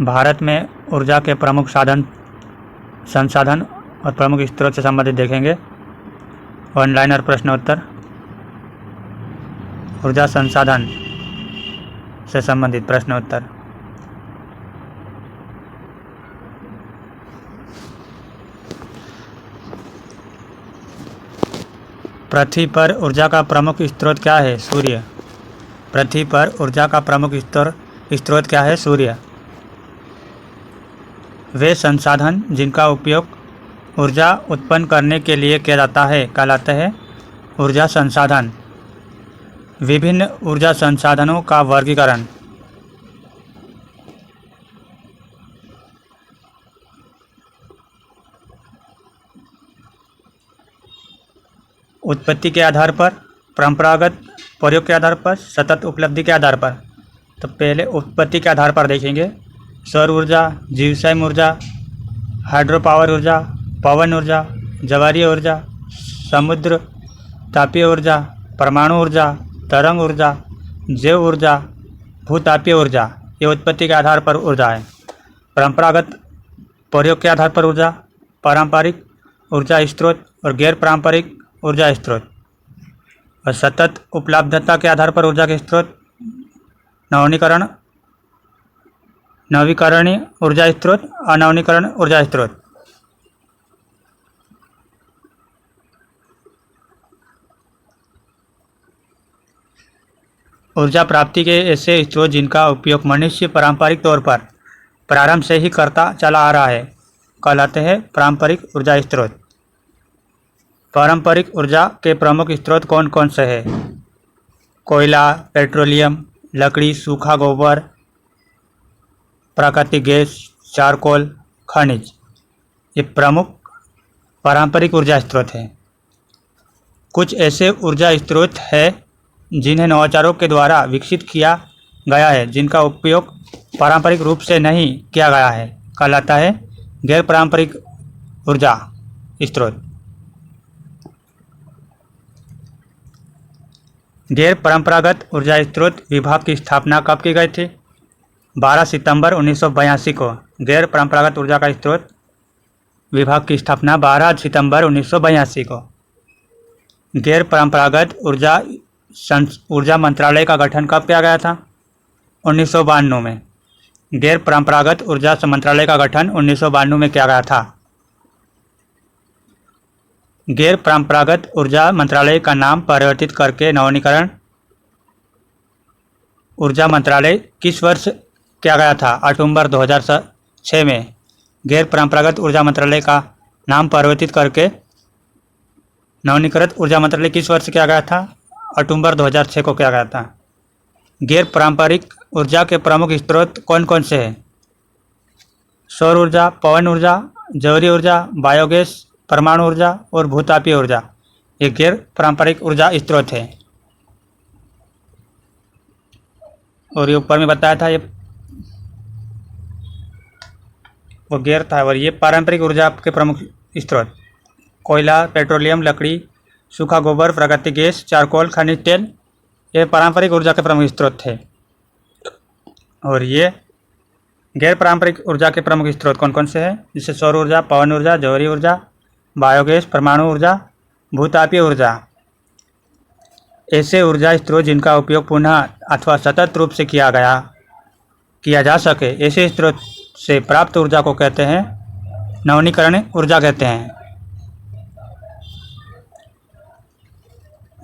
भारत में ऊर्जा के प्रमुख संसाधन और प्रमुख स्रोत से संबंधित देखेंगे। वन लाइनर प्रश्नोत्तर। ऊर्जा संसाधन से संबंधित प्रश्नोत्तर। पृथ्वी पर ऊर्जा का प्रमुख स्रोत क्या है? सूर्य। पृथ्वी पर ऊर्जा का प्रमुख स्रोत क्या है? सूर्य। वे संसाधन जिनका उपयोग ऊर्जा उत्पन्न करने के लिए किया जाता है कहलाते हैं ऊर्जा संसाधन। विभिन्न ऊर्जा संसाधनों का वर्गीकरण। उत्पत्ति के आधार पर, परंपरागत प्रयोग के आधार पर, सतत उपलब्धि के आधार पर। तो पहले उत्पत्ति के आधार पर देखेंगे। सौर ऊर्जा, जीवशायी ऊर्जा, हाइड्रो पावर ऊर्जा, पवन ऊर्जा, ज्वारीय ऊर्जा, समुद्र तापीय ऊर्जा, परमाणु ऊर्जा, तरंग ऊर्जा, जैव ऊर्जा, भूतापीय ऊर्जा। ये उत्पत्ति के आधार पर ऊर्जा है। परंपरागत प्रयोग के आधार पर ऊर्जा, पारंपरिक ऊर्जा स्रोत और गैर पारंपरिक ऊर्जा स्रोत। और सतत उपलब्धता के आधार पर ऊर्जा के स्रोत, नवीकरणीय ऊर्जा स्रोत, अनवीकरण ऊर्जा स्रोत। ऊर्जा प्राप्ति के ऐसे स्रोत जिनका उपयोग मनुष्य पारंपरिक तौर पर प्रारंभ से ही करता चला आ रहा है कहलाते हैं पारंपरिक ऊर्जा स्रोत। पारंपरिक ऊर्जा के प्रमुख स्रोत कौन कौन से हैं? कोयला, पेट्रोलियम, लकड़ी, सूखा गोबर, प्राकृतिक गैस, चारकोल, खनिज। ये प्रमुख पारंपरिक ऊर्जा स्रोत हैं। कुछ ऐसे ऊर्जा स्रोत हैं जिन्हें नवाचारों के द्वारा विकसित किया गया है, जिनका उपयोग पारंपरिक रूप से नहीं किया गया है, कहलाता है गैर पारंपरिक ऊर्जा स्रोत। गैर परंपरागत ऊर्जा स्रोत विभाग की स्थापना कब की गई थी? 12 सितंबर 1982 को। गैर परंपरागत ऊर्जा का स्रोत विभाग की स्थापना 12 सितंबर 1982 को। गैर परंपरागत ऊर्जा मंत्रालय का गठन कब किया गया था? 1992 में। गैर परंपरागत ऊर्जा मंत्रालय का गठन 1992 में किया गया था। गैर परंपरागत ऊर्जा मंत्रालय का नाम परिवर्तित करके नवीकरण ऊर्जा मंत्रालय किस वर्ष किया गया था? अक्टूबर 2006 में। गैर परंपरागत ऊर्जा मंत्रालय का नाम परिवर्तित करके नवीनीकृत ऊर्जा मंत्रालय किस वर्ष किया गया था? अक्टूबर 2006 को किया गया था। गैर पारंपरिक ऊर्जा के प्रमुख स्रोत कौन कौन से हैं? सौर ऊर्जा, पवन ऊर्जा, ज्वारीय ऊर्जा, बायोगैस, परमाणु ऊर्जा और भूतापीय ऊर्जा। ये गैर पारंपरिक ऊर्जा स्रोत है। और ये ऊपर में बताया था, ये वो गैर था और ये पारंपरिक ऊर्जा के प्रमुख स्रोत। कोयला, पेट्रोलियम, लकड़ी, सूखा गोबर, प्राकृतिक गैस, चारकोल, खनिज तेल, ये पारंपरिक ऊर्जा के प्रमुख स्रोत थे। और ये गैर पारंपरिक ऊर्जा के प्रमुख स्रोत कौन कौन से हैं? जैसे सौर ऊर्जा, पवन ऊर्जा, ज्वारीय ऊर्जा, बायोगैस, परमाणु ऊर्जा, भूतापीय ऊर्जा। ऐसे ऊर्जा स्रोत जिनका उपयोग पुनः अथवा सतत रूप से किया जा सके, ऐसे स्रोत से प्राप्त ऊर्जा को कहते हैं नवीकरणीय ऊर्जा कहते हैं।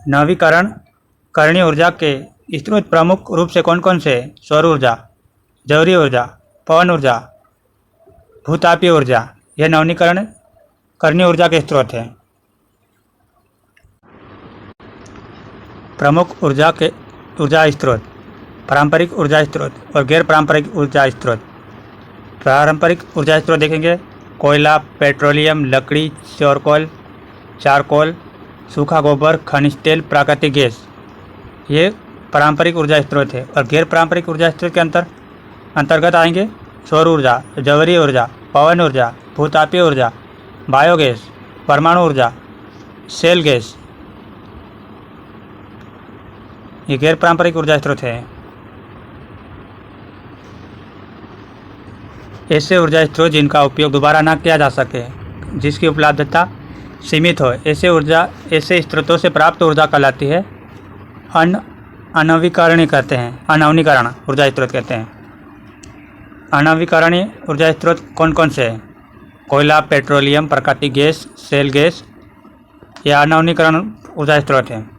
नवीकरणीय ऊर्जा के स्रोत प्रमुख रूप से कौन कौन से? सौर ऊर्जा, ज्वारीय ऊर्जा, पवन ऊर्जा, भूतापीय ऊर्जा। यह नवीकरणीय ऊर्जा के स्रोत हैं। प्रमुख ऊर्जा स्रोत, पारंपरिक ऊर्जा स्रोत और गैर पारंपरिक ऊर्जा स्रोत। पारंपरिक ऊर्जा स्रोत देखेंगे। कोयला, पेट्रोलियम, लकड़ी, चारकोल, सूखा गोबर, खनिज तेल, प्राकृतिक गैस। ये पारंपरिक ऊर्जा स्रोत है। और गैर पारंपरिक ऊर्जा स्रोत के अंतर्गत आएंगे सौर ऊर्जा, ज्वारीय ऊर्जा, पवन ऊर्जा, भूतापीय ऊर्जा, बायोगैस, परमाणु ऊर्जा, सेल गैस। ये गैर पारंपरिक ऊर्जा स्रोत है। ऐसे ऊर्जा स्रोत जिनका उपयोग दोबारा न किया जा सके, जिसकी उपलब्धता सीमित हो, ऐसे स्रोतों से प्राप्त ऊर्जा कहलाती है अनवीकरणीय कहते हैं, अनवनीकरण ऊर्जा स्रोत कहते हैं। अनवीकरणीय ऊर्जा स्रोत कौन कौन से हैं? कोयला, पेट्रोलियम, प्राकृतिक गैस, शेल गैस, या अनवनीकरण ऊर्जा स्रोत हैं।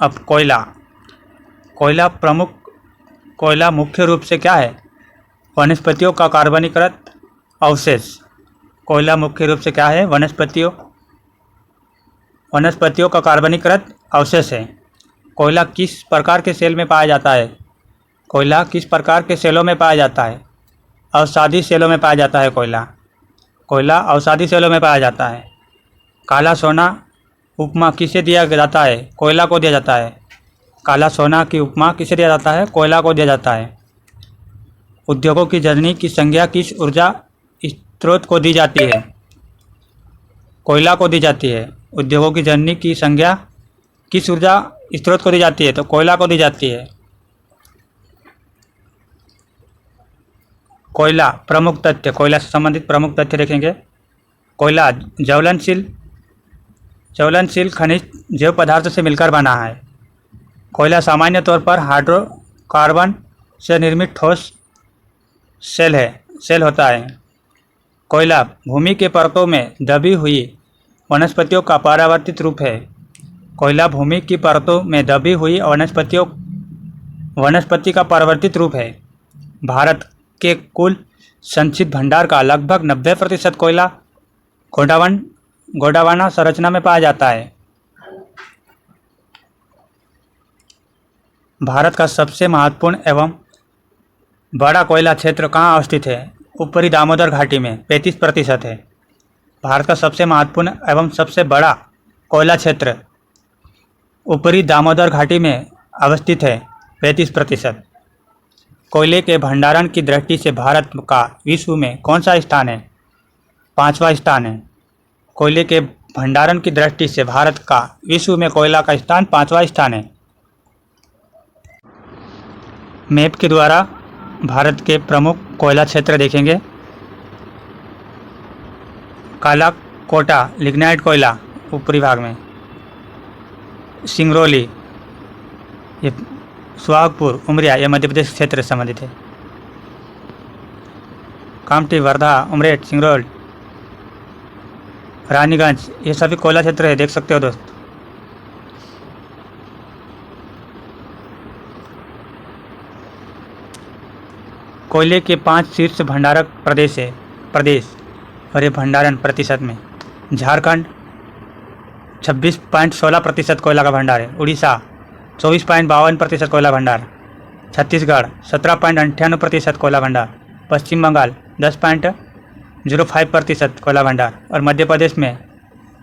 अब कोयला मुख्य रूप से क्या है? वनस्पतियों का कार्बनीकृत अवशेष। कोयला मुख्य रूप से क्या है? वनस्पतियों का कार्बनीकृत अवशेष है। कोयला किस प्रकार के सेल में पाया जाता है? कोयला किस प्रकार के सेलों में पाया जाता है? अवसादी सेलों में पाया जाता है। कोयला अवसादी सेलों में पाया जाता है। काला सोना उपमा किसे दिया जाता है? कोयला को दिया जाता है। काला सोना की उपमा किसे दिया जाता है? कोयला को दिया जाता है। उद्योगों की जननी की संज्ञा किस ऊर्जा स्रोत को दी जाती है? कोयला को दी जाती है। उद्योगों की जननी की संज्ञा किस ऊर्जा स्रोत को दी जाती है? तो कोयला को दी जाती है। कोयला प्रमुख तथ्य, कोयला से संबंधित प्रमुख तथ्य देखेंगे। कोयला ज्वलनशील खनिज जैव पदार्थ से मिलकर बना है। कोयला सामान्य तौर पर हाइड्रोकार्बन से निर्मित ठोस सेल होता है। कोयला भूमि के परतों में दबी हुई वनस्पतियों का परावर्तित रूप है। कोयला भूमि की परतों में दबी हुई वनस्पति का परावर्तित रूप है। भारत के कुल संचित भंडार का लगभग 90% कोयला गोंडवाना संरचना में पाया जाता है। भारत का सबसे महत्वपूर्ण एवं बड़ा कोयला क्षेत्र कहाँ अवस्थित है? ऊपरी दामोदर घाटी में 35% है। भारत का सबसे महत्वपूर्ण एवं सबसे बड़ा कोयला क्षेत्र ऊपरी दामोदर घाटी में अवस्थित है, 35%। कोयले के भंडारण की दृष्टि से भारत का विश्व में कौन सा स्थान है? 5वां स्थान है। कोयले के भंडारण की दृष्टि से भारत का विश्व में कोयला का स्थान 5वां स्थान है। मैप के द्वारा भारत के प्रमुख कोयला क्षेत्र देखेंगे। काला कोटा लिग्नाइट कोयला ऊपरी भाग में, सिंगरौली, ये सुहागपुर, उमरिया, ये मध्य प्रदेश क्षेत्र से संबंधित है। कामठी, वर्धा, उमरेठ, सिंगरौली, रानीगंज, ये सभी कोयला क्षेत्र है, देख सकते हो दोस्त। कोयले के 5 शीर्ष भंडारक प्रदेश और ये भंडारण प्रतिशत में झारखंड 26.16% कोयला का भंडार है। उड़ीसा 24.52% कोयला भंडार। छत्तीसगढ़ 17.98% कोयला भंडार। पश्चिम बंगाल 10.05% कोयला भंडार और मध्य प्रदेश में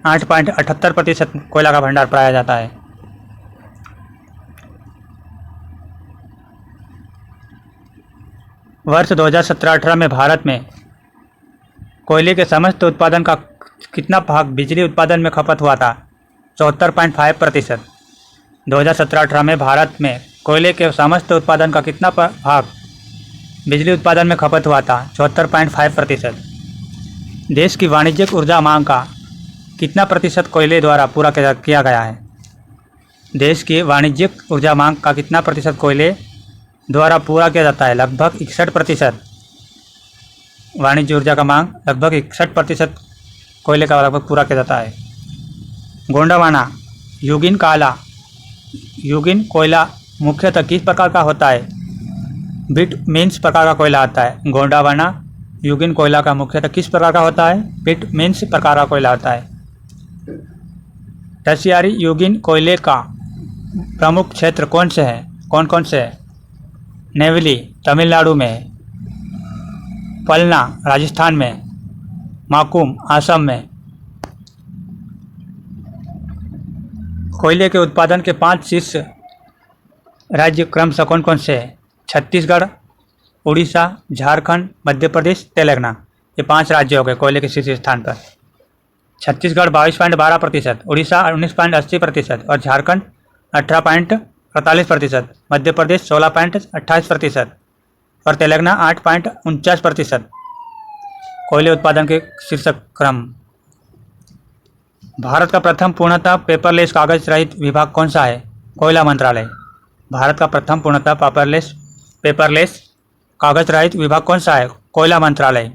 8.78% कोयला का भंडार पाया जाता है। वर्ष 2017-18 में भारत में कोयले के समस्त उत्पादन का कितना भाग बिजली उत्पादन में खपत हुआ था? 74.5%। 2017-18 में भारत में कोयले के समस्त उत्पादन का कितना भाग बिजली उत्पादन में खपत हुआ था? 74.5%। देश की वाणिज्यिक ऊर्जा मांग का कितना प्रतिशत कोयले द्वारा पूरा किया गया है? देश की वाणिज्यिक ऊर्जा मांग का कितना प्रतिशत कोयले द्वारा पूरा किया जाता है? लगभग 61%। वाणिज्य ऊर्जा का मांग लगभग 61% कोयले का लगभग पूरा किया जाता है। गोंडवाना युगिन कोयला मुख्यतः किस प्रकार का होता है? बिट मीन्स प्रकार का कोयला आता है। गोंडवाना युगिन कोयला का मुख्यतः किस प्रकार का होता है? बिट मीन्स प्रकार का कोयला होता है। टर्शियरी युगिन कोयले का प्रमुख क्षेत्र कौन कौन से है? नेवली तमिलनाडु में, पलना राजस्थान में, माकुम असम में। कोयले के उत्पादन के 5 शीर्ष राज्य क्रमशः कौन कौन से हैं? छत्तीसगढ़, उड़ीसा, झारखंड, मध्य प्रदेश, तेलंगाना। ये 5 राज्य हो गए कोयले के शीर्ष स्थान पर। छत्तीसगढ़ 22.12%, उड़ीसा 19.80% और झारखंड 18.48%, मध्य प्रदेश 16.28% और तेलंगाना 8.49%। कोयले उत्पादन के शीर्षक क्रम। भारत का प्रथम पूर्णतः पेपरलेस कागज रहित विभाग कौन सा है? कोयला मंत्रालय। भारत का प्रथम पूर्णतः पेपरलेस कागज रहित विभाग कौन सा है? कोयला मंत्रालय।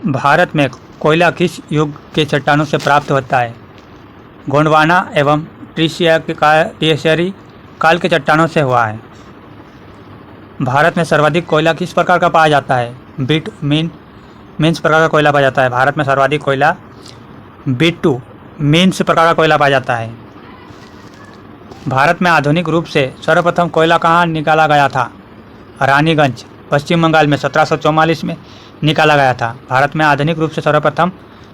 भारत में कोयला किस युग के चट्टानों से प्राप्त होता है? गोंडवाना एवं ट्रिशियरी काल के चट्टानों से हुआ है। भारत में सर्वाधिक कोयला किस प्रकार का पाया जाता है? मीन्स प्रकार का कोयला पाया जाता है। भारत में सर्वाधिक कोयला मीन्स प्रकार का कोयला पाया जाता है। भारत में आधुनिक रूप से सर्वप्रथम कोयला कहाँ निकाला गया था? रानीगंज, पश्चिम बंगाल में 1744 में निकाला गया था। भारत में आधुनिक रूप से सर्वप्रथम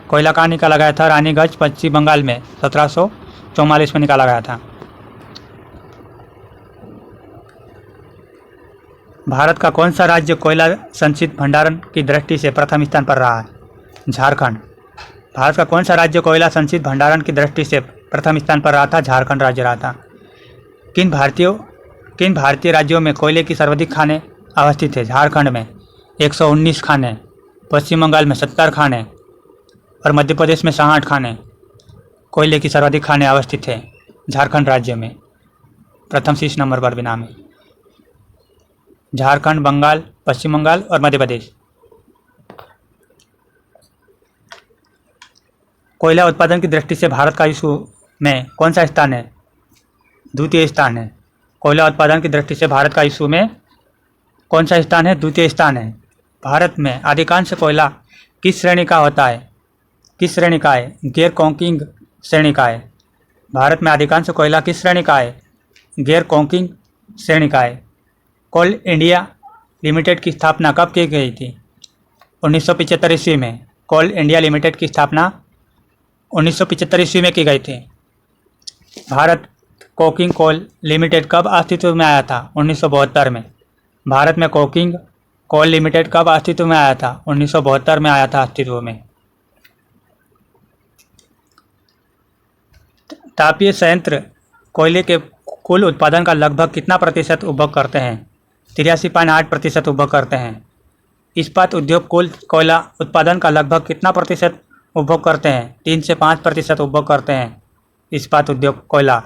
कोयला कहाँ निकाला गया था? रानीगंज, पश्चिम बंगाल में 1744 में निकाला गया था। भारत का कौन सा राज्य कोयला संचित भंडारण की दृष्टि से प्रथम स्थान पर रहा है? झारखंड। भारत का कौन सा राज्य कोयला संचित भंडारण की दृष्टि से प्रथम स्थान पर रहा था? झारखंड राज्य रहा था। किन भारतीय राज्यों में कोयले की सर्वाधिक खानें अवस्थित है? झारखंड में 119 खानें, पश्चिम बंगाल में 70 खानें और मध्य प्रदेश में 68 खानें कोयले की सर्वाधिक खानें अवस्थित है। झारखंड राज्य में प्रथम शीर्ष नंबर पर भी नाम है। झारखंड, बंगाल, पश्चिम बंगाल और मध्य प्रदेश। कोयला उत्पादन की दृष्टि से भारत का विश्व में कौन सा स्थान है? द्वितीय स्थान है। कोयला उत्पादन की दृष्टि से भारत का विश्व में कौन सा स्थान है? द्वितीय स्थान है। भारत में अधिकांश कोयला किस श्रेणी का होता है? किस श्रेणी का है? गैर कॉकिंग श्रेणी का है। भारत में अधिकांश कोयला किस श्रेणी का है? गैर कॉकिंग श्रेणी का है। कोल इंडिया लिमिटेड की स्थापना कब की गई थी? 1975 ईस्वी में। कोल इंडिया लिमिटेड की स्थापना 1975 ईस्वी में की गई थी। भारत कोकिंग कोल लिमिटेड कब अस्तित्व में आया था? 1972 में। भारत में कोकिंग कोल लिमिटेड कब अस्तित्व में आया था? 1972 में आया था अस्तित्व में। तापीय संयंत्र कोयले के कुल उत्पादन का लगभग कितना प्रतिशत उपभोग करते हैं? 83.8% उपभोग करते हैं। इस्पात उद्योग कुल कोयला उत्पादन का लगभग कितना प्रतिशत उपभोग करते हैं? 3 से 5% उपभोग करते हैं। इस्पात उद्योग कोयला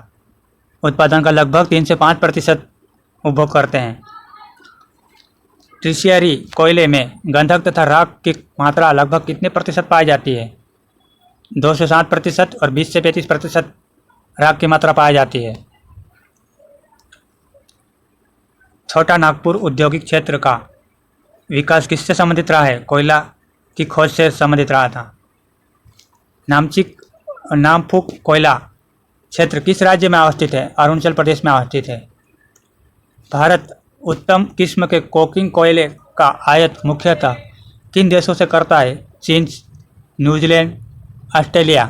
उत्पादन का लगभग 3 से 5% उपभोग करते हैं। ट्रिशियरी कोयले में गंधक तथा राख की मात्रा लगभग कितने प्रतिशत पाई जाती है? 2 से 7% और 20 से 35% राख की मात्रा पाई जाती है। छोटा नागपुर औद्योगिक क्षेत्र का विकास किससे संबंधित रहा है? कोयला की खोज से संबंधित रहा था। नामफुक कोयला क्षेत्र किस राज्य में अवस्थित है? अरुणाचल प्रदेश में अवस्थित है। भारत उत्तम किस्म के कोकिंग कोयले का आयात मुख्यतः किन देशों से करता है? चीन, न्यूजीलैंड, ऑस्ट्रेलिया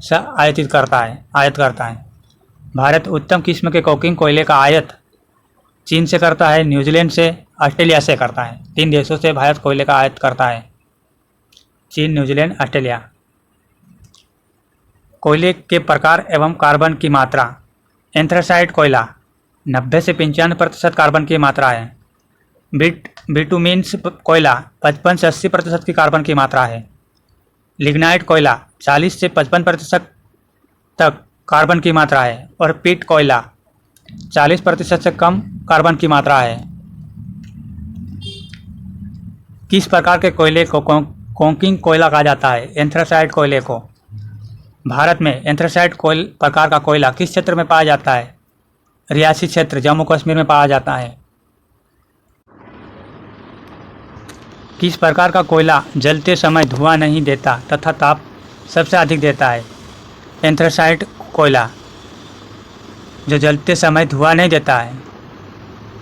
से आयात करता है। भारत उत्तम किस्म के कोकिंग कोयले का आयात चीन से करता है, न्यूजीलैंड से, ऑस्ट्रेलिया से करता है। 3 देशों से भारत कोयले का आयात करता है। चीन, न्यूजीलैंड, ऑस्ट्रेलिया। कोयले के प्रकार एवं कार्बन की मात्रा। एंथ्रासाइट कोयला 90 से 95% कार्बन की मात्रा है। बिटुमिन्स कोयला 55 से 80% की कार्बन की मात्रा है। लिग्नाइट कोयला 40 से 55% तक कार्बन की मात्रा है और पीट कोयला 40% से कम कार्बन की मात्रा है। किस प्रकार के कोयले को कोकिंग कोयला कहा जाता है? एंथ्रासाइट कोयले को। भारत में एंथ्रासाइट प्रकार का कोयला किस क्षेत्र में पाया जाता है? रियासी क्षेत्र, जम्मू कश्मीर में पाया जाता है। किस प्रकार का कोयला जलते समय धुआं नहीं देता तथा ताप सबसे अधिक देता है? एंथ्रासाइट कोयला जो जलते समय धुआं नहीं देता है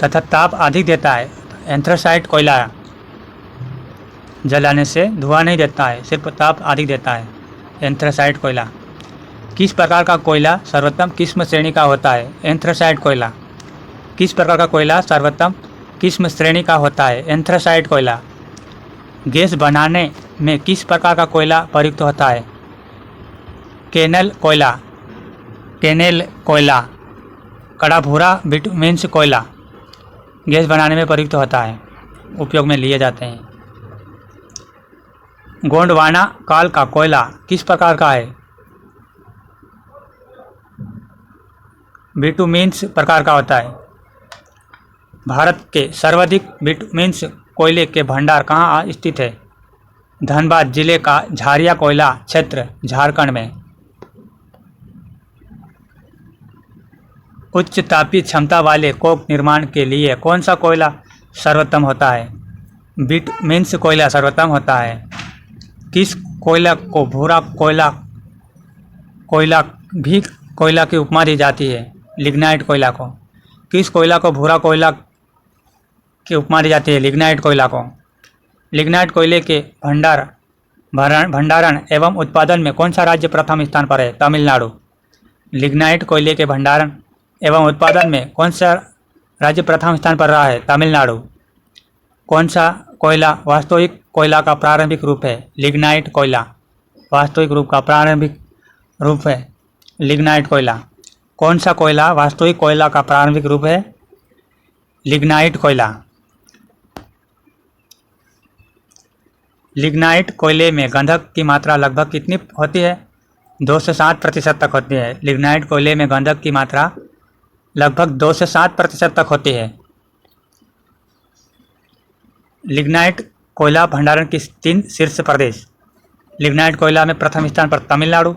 तथा ताप अधिक देता है। एंथ्रासाइट कोयला जलाने से धुआं नहीं देता है, सिर्फ ताप अधिक देता है। एंथ्रासाइट कोयला। किस प्रकार का कोयला सर्वोत्तम किस्म श्रेणी का होता है? एंथ्रासाइट कोयला। किस प्रकार का कोयला सर्वोत्तम किस्म श्रेणी का होता है? एंथ्रासाइट कोयला। गैस बनाने में किस प्रकार का कोयला प्रयुक्त होता है? केनेल कोयला, कड़ा भूरा बिटुमेन्स कोयला गैस बनाने में प्रयुक्त होता है, उपयोग में लिए जाते हैं। गोंडवाना काल का कोयला किस प्रकार का है? बिटुमेन्स प्रकार का होता है। भारत के सर्वाधिक बिटुमेन्स कोयले के भंडार कहाँ स्थित है? धनबाद जिले का झारिया कोयला क्षेत्र, झारखंड में। उच्च तापीय क्षमता वाले कोक निर्माण के लिए कौन सा कोयला सर्वोत्तम होता है? बिटुमेन्स कोयला सर्वोत्तम होता है। किस कोयला को भूरा कोयला भी कोयला की उपमा दी जाती है? लिग्नाइट कोयला को। किस कोयला को भूरा कोयला की उपमा दी जाती है? लिग्नाइट कोयला को। लिग्नाइट कोयले के भंडारण एवं उत्पादन में कौन सा राज्य प्रथम स्थान पर है? तमिलनाडु। लिग्नाइट कोयले के भंडारण एवं उत्पादन में कौन सा राज्य प्रथम स्थान पर रहा है? तमिलनाडु। कौन सा कोयला वास्तविक कोयला का प्रारंभिक रूप है? लिग्नाइट कोयला। वास्तविक रूप का प्रारंभिक रूप है लिग्नाइट कोयला। कौन सा कोयला वास्तविक कोयला का प्रारंभिक रूप है? लिग्नाइट कोयला। लिग्नाइट कोयले में गंधक की मात्रा लगभग कितनी होती है? 2 से 7% तक होती है। लिग्नाइट कोयले में गंधक की मात्रा लगभग 2 से 7% तक होती है। लिग्नाइट कोयला भंडारण के 3 शीर्ष प्रदेश। लिग्नाइट कोयला में प्रथम स्थान पर तमिलनाडु,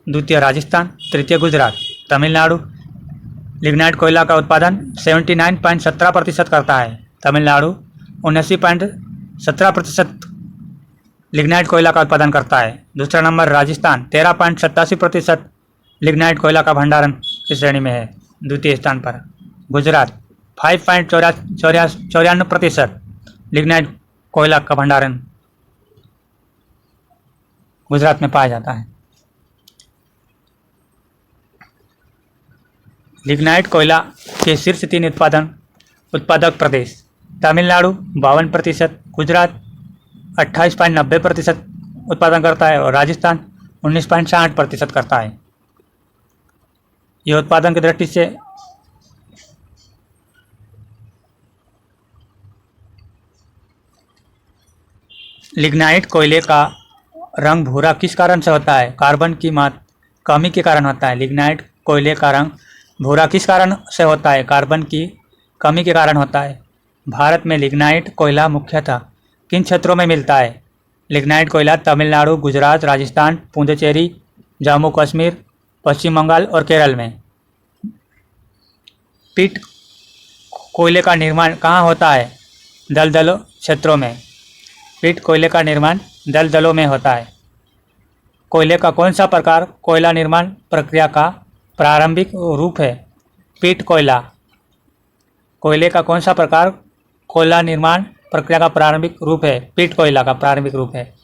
द्वितीय राजस्थान, तृतीय गुजरात। तमिलनाडु लिग्नाइट कोयला का उत्पादन 79.17% करता है। तमिलनाडु 79.17% लिग्नाइट कोयला का उत्पादन करता है। दूसरा नंबर राजस्थान 13.87% लिग्नाइट कोयला का भंडारण की श्रेणी में है। द्वितीय स्थान पर गुजरात 5.94% लिग्नाइट कोयला का भंडारण गुजरात में पाया जाता है। लिग्नाइट कोयला के शीर्ष 3 उत्पादक प्रदेश। तमिलनाडु 52%, गुजरात 28.90% उत्पादन करता है और राजस्थान 19.60% करता है। यह उत्पादन की दृष्टि से लिग्नाइट कोयले का रंग भूरा किस कारण से होता है? कार्बन की कमी के कारण होता है। लिग्नाइट कोयले का रंग भूरा किस कारण से होता है? कार्बन की कमी के कारण होता है। भारत में लिग्नाइट कोयला मुख्यतः किन क्षेत्रों में मिलता है? लिग्नाइट कोयला तमिलनाडु, गुजरात, राजस्थान, पुडुचेरी, जम्मू कश्मीर, पश्चिम बंगाल और केरल में। पीट कोयले का निर्माण कहाँ होता है? दलदलों क्षेत्रों में। पीट कोयले का निर्माण दलदलों में होता है। कोयले का कौन सा प्रकार कोयला निर्माण प्रक्रिया का प्रारंभिक रूप है? पीट कोयला। कोयले का कौन सा प्रकार कोयला निर्माण प्रक्रिया का प्रारंभिक रूप है? पीट कोयला का प्रारंभिक रूप है।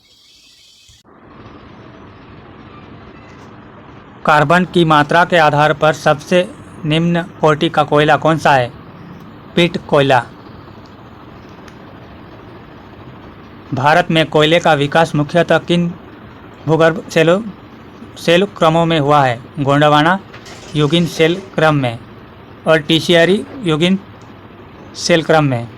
कार्बन की मात्रा के आधार पर सबसे निम्न कोटि का कोयला कौन सा है? पीट कोयला। भारत में कोयले का विकास मुख्यतः किन भूगर्भ सेल क्रमों में हुआ है? गोंडवाना युगीन सेल क्रम में और टर्शियरी युगीन सेल क्रम में।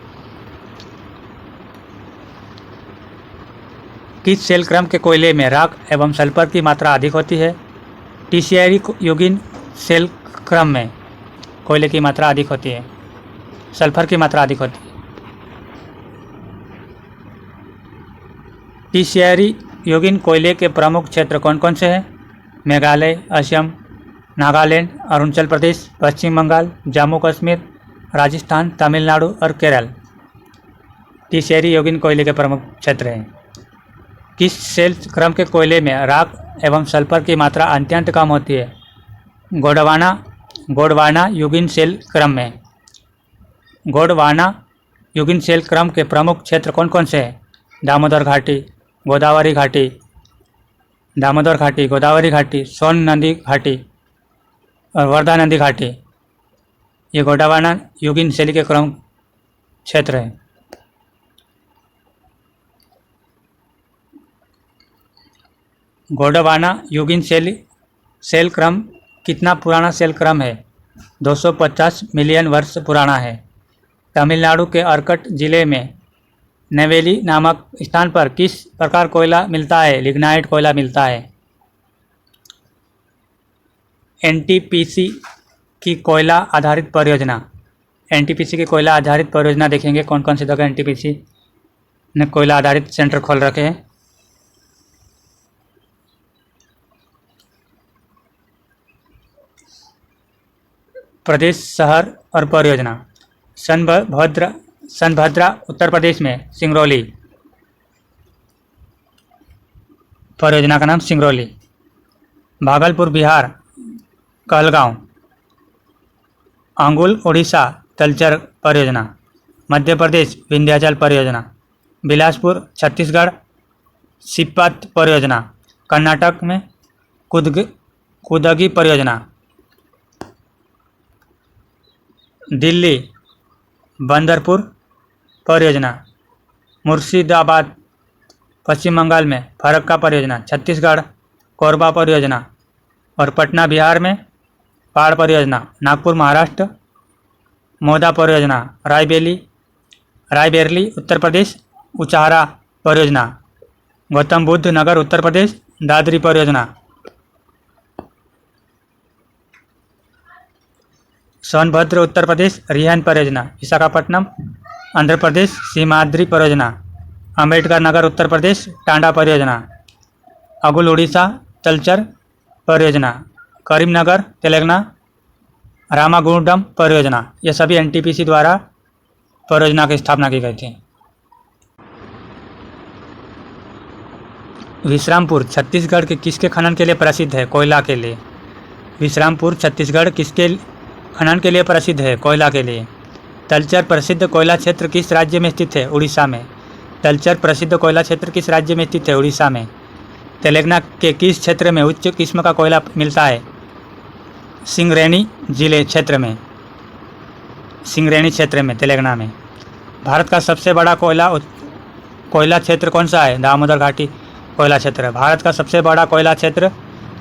किस सेल क्रम के कोयले में राख एवं सल्फर की मात्रा अधिक होती है? टर्शियरी युगीन सेल क्रम में कोयले की मात्रा अधिक होती है, सल्फर की मात्रा अधिक होती है। टर्शियरी युगीन कोयले के प्रमुख क्षेत्र कौन कौन से हैं? मेघालय, असम, नागालैंड, अरुणाचल प्रदेश, पश्चिम बंगाल, जम्मू कश्मीर, राजस्थान, तमिलनाडु और केरल। टर्शियरी युगीन कोयले के प्रमुख क्षेत्र हैं। किस सेल क्रम के कोयले में राख एवं सल्फर की मात्रा अत्यंत कम होती है? गोंडवाना युगीन सेल क्रम में। गोंडवाना युगीन सेल क्रम के प्रमुख क्षेत्र कौन कौन से हैं? दामोदर घाटी, गोदावरी घाटी, सोन नदी घाटी और वर्धा नदी घाटी। ये गोंडवाना युगीन शैली के क्रम क्षेत्र हैं। गोंडवाना युगीन सेल क्रम कितना पुराना सेल क्रम है? 250 मिलियन वर्ष पुराना है। तमिलनाडु के अर्कट जिले में नेवेली नामक स्थान पर किस प्रकार कोयला मिलता है? लिग्नाइट कोयला मिलता है। एनटीपीसी की कोयला आधारित परियोजना, एनटीपीसी की कोयला आधारित परियोजना देखेंगे कौन कौन सी जगह एनटीपीसी ने कोयला आधारित सेंटर खोल रखे हैं। प्रदेश, शहर और परियोजना। सोनभद्रा उत्तर प्रदेश में सिंगरौली, परियोजना का नाम सिंगरौली। भागलपुर बिहार, कहलगांव। अंगुल उड़ीसा, तलचर परियोजना। मध्य प्रदेश, विंध्याचल परियोजना। बिलासपुर छत्तीसगढ़, सिपत परियोजना। कर्नाटक में कुदगी परियोजना। दिल्ली, बंदरपुर परियोजना। मुर्शिदाबाद पश्चिम बंगाल में फरक्का परियोजना। छत्तीसगढ़, कोरबा परियोजना। और पटना बिहार में पहाड़ परियोजना। नागपुर महाराष्ट्र, मोदा परियोजना। रायबेरली उत्तर प्रदेश, उचाहरा परियोजना। गौतम बुद्ध नगर उत्तर प्रदेश, दादरी परियोजना। सोनभद्र उत्तर प्रदेश, रिहन परियोजना। विशाखापट्टनम आंध्र प्रदेश, सीमाद्री परियोजना। अम्बेडकर नगर उत्तर प्रदेश, टांडा परियोजना। अगुल उड़ीसा, तलचर परियोजना। करीमनगर तेलंगाना, रामागुंडम परियोजना। ये सभी एनटीपीसी द्वारा परियोजना की स्थापना की गई थी। विश्रामपुर छत्तीसगढ़ के किसके खनन के लिए प्रसिद्ध है? कोयला के लिए। विश्रामपुर छत्तीसगढ़ किसके खनन के लिए प्रसिद्ध है? कोयला के लिए। तलचर प्रसिद्ध कोयला क्षेत्र किस राज्य में स्थित है? उड़ीसा में। तलचर प्रसिद्ध कोयला क्षेत्र किस राज्य में स्थित है? उड़ीसा में। तेलंगाना के किस क्षेत्र में उच्च किस्म का कोयला मिलता है? सिंगरेनी जिले क्षेत्र में, सिंगरेनी क्षेत्र में, तेलंगाना में। भारत का सबसे बड़ा कोयला क्षेत्र कौन सा है? दामोदर घाटी कोयला क्षेत्र। भारत का सबसे बड़ा कोयला क्षेत्र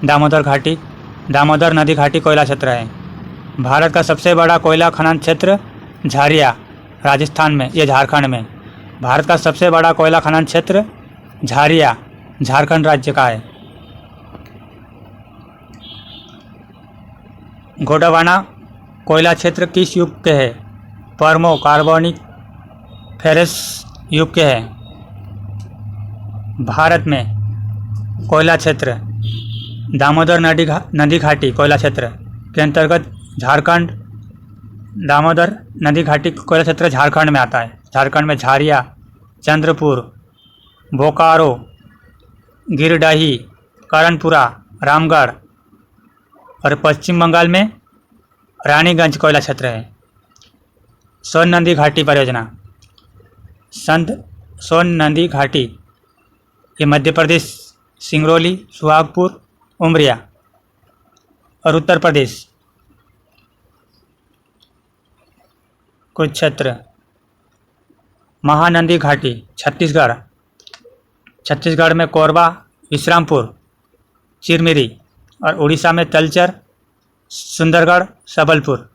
दामोदर नदी घाटी कोयला क्षेत्र है। भारत का सबसे बड़ा कोयला खनन क्षेत्र झारिया, राजस्थान में, ये झारखंड में। भारत का सबसे बड़ा कोयला खनन क्षेत्र झारिया, झारखंड राज्य का है। गोंडवाना कोयला क्षेत्र किस युग के है? पर्मो कार्बोनिफेरस युग के है। भारत में कोयला क्षेत्र दामोदर नदी घाटी कोयला क्षेत्र के अंतर्गत झारखंड, दामोदर नदी घाटी कोयला क्षेत्र झारखंड में आता है। झारखंड में झारिया, चंद्रपुर, बोकारो, गिरडही, करणपुरा, रामगढ़ और पश्चिम बंगाल में रानीगंज कोयला क्षेत्र है। सोन नदी घाटी परियोजना, सोन नदी घाटी ये मध्य प्रदेश, सिंगरौली, सुहागपुर, उमरिया और उत्तर प्रदेश कुछ क्षेत्र। महानंदी घाटी छत्तीसगढ़, छत्तीसगढ़ में कोरबा, विश्रामपुर, चिरमिरी और उड़ीसा में तलचर, सुंदरगढ़, सबलपुर,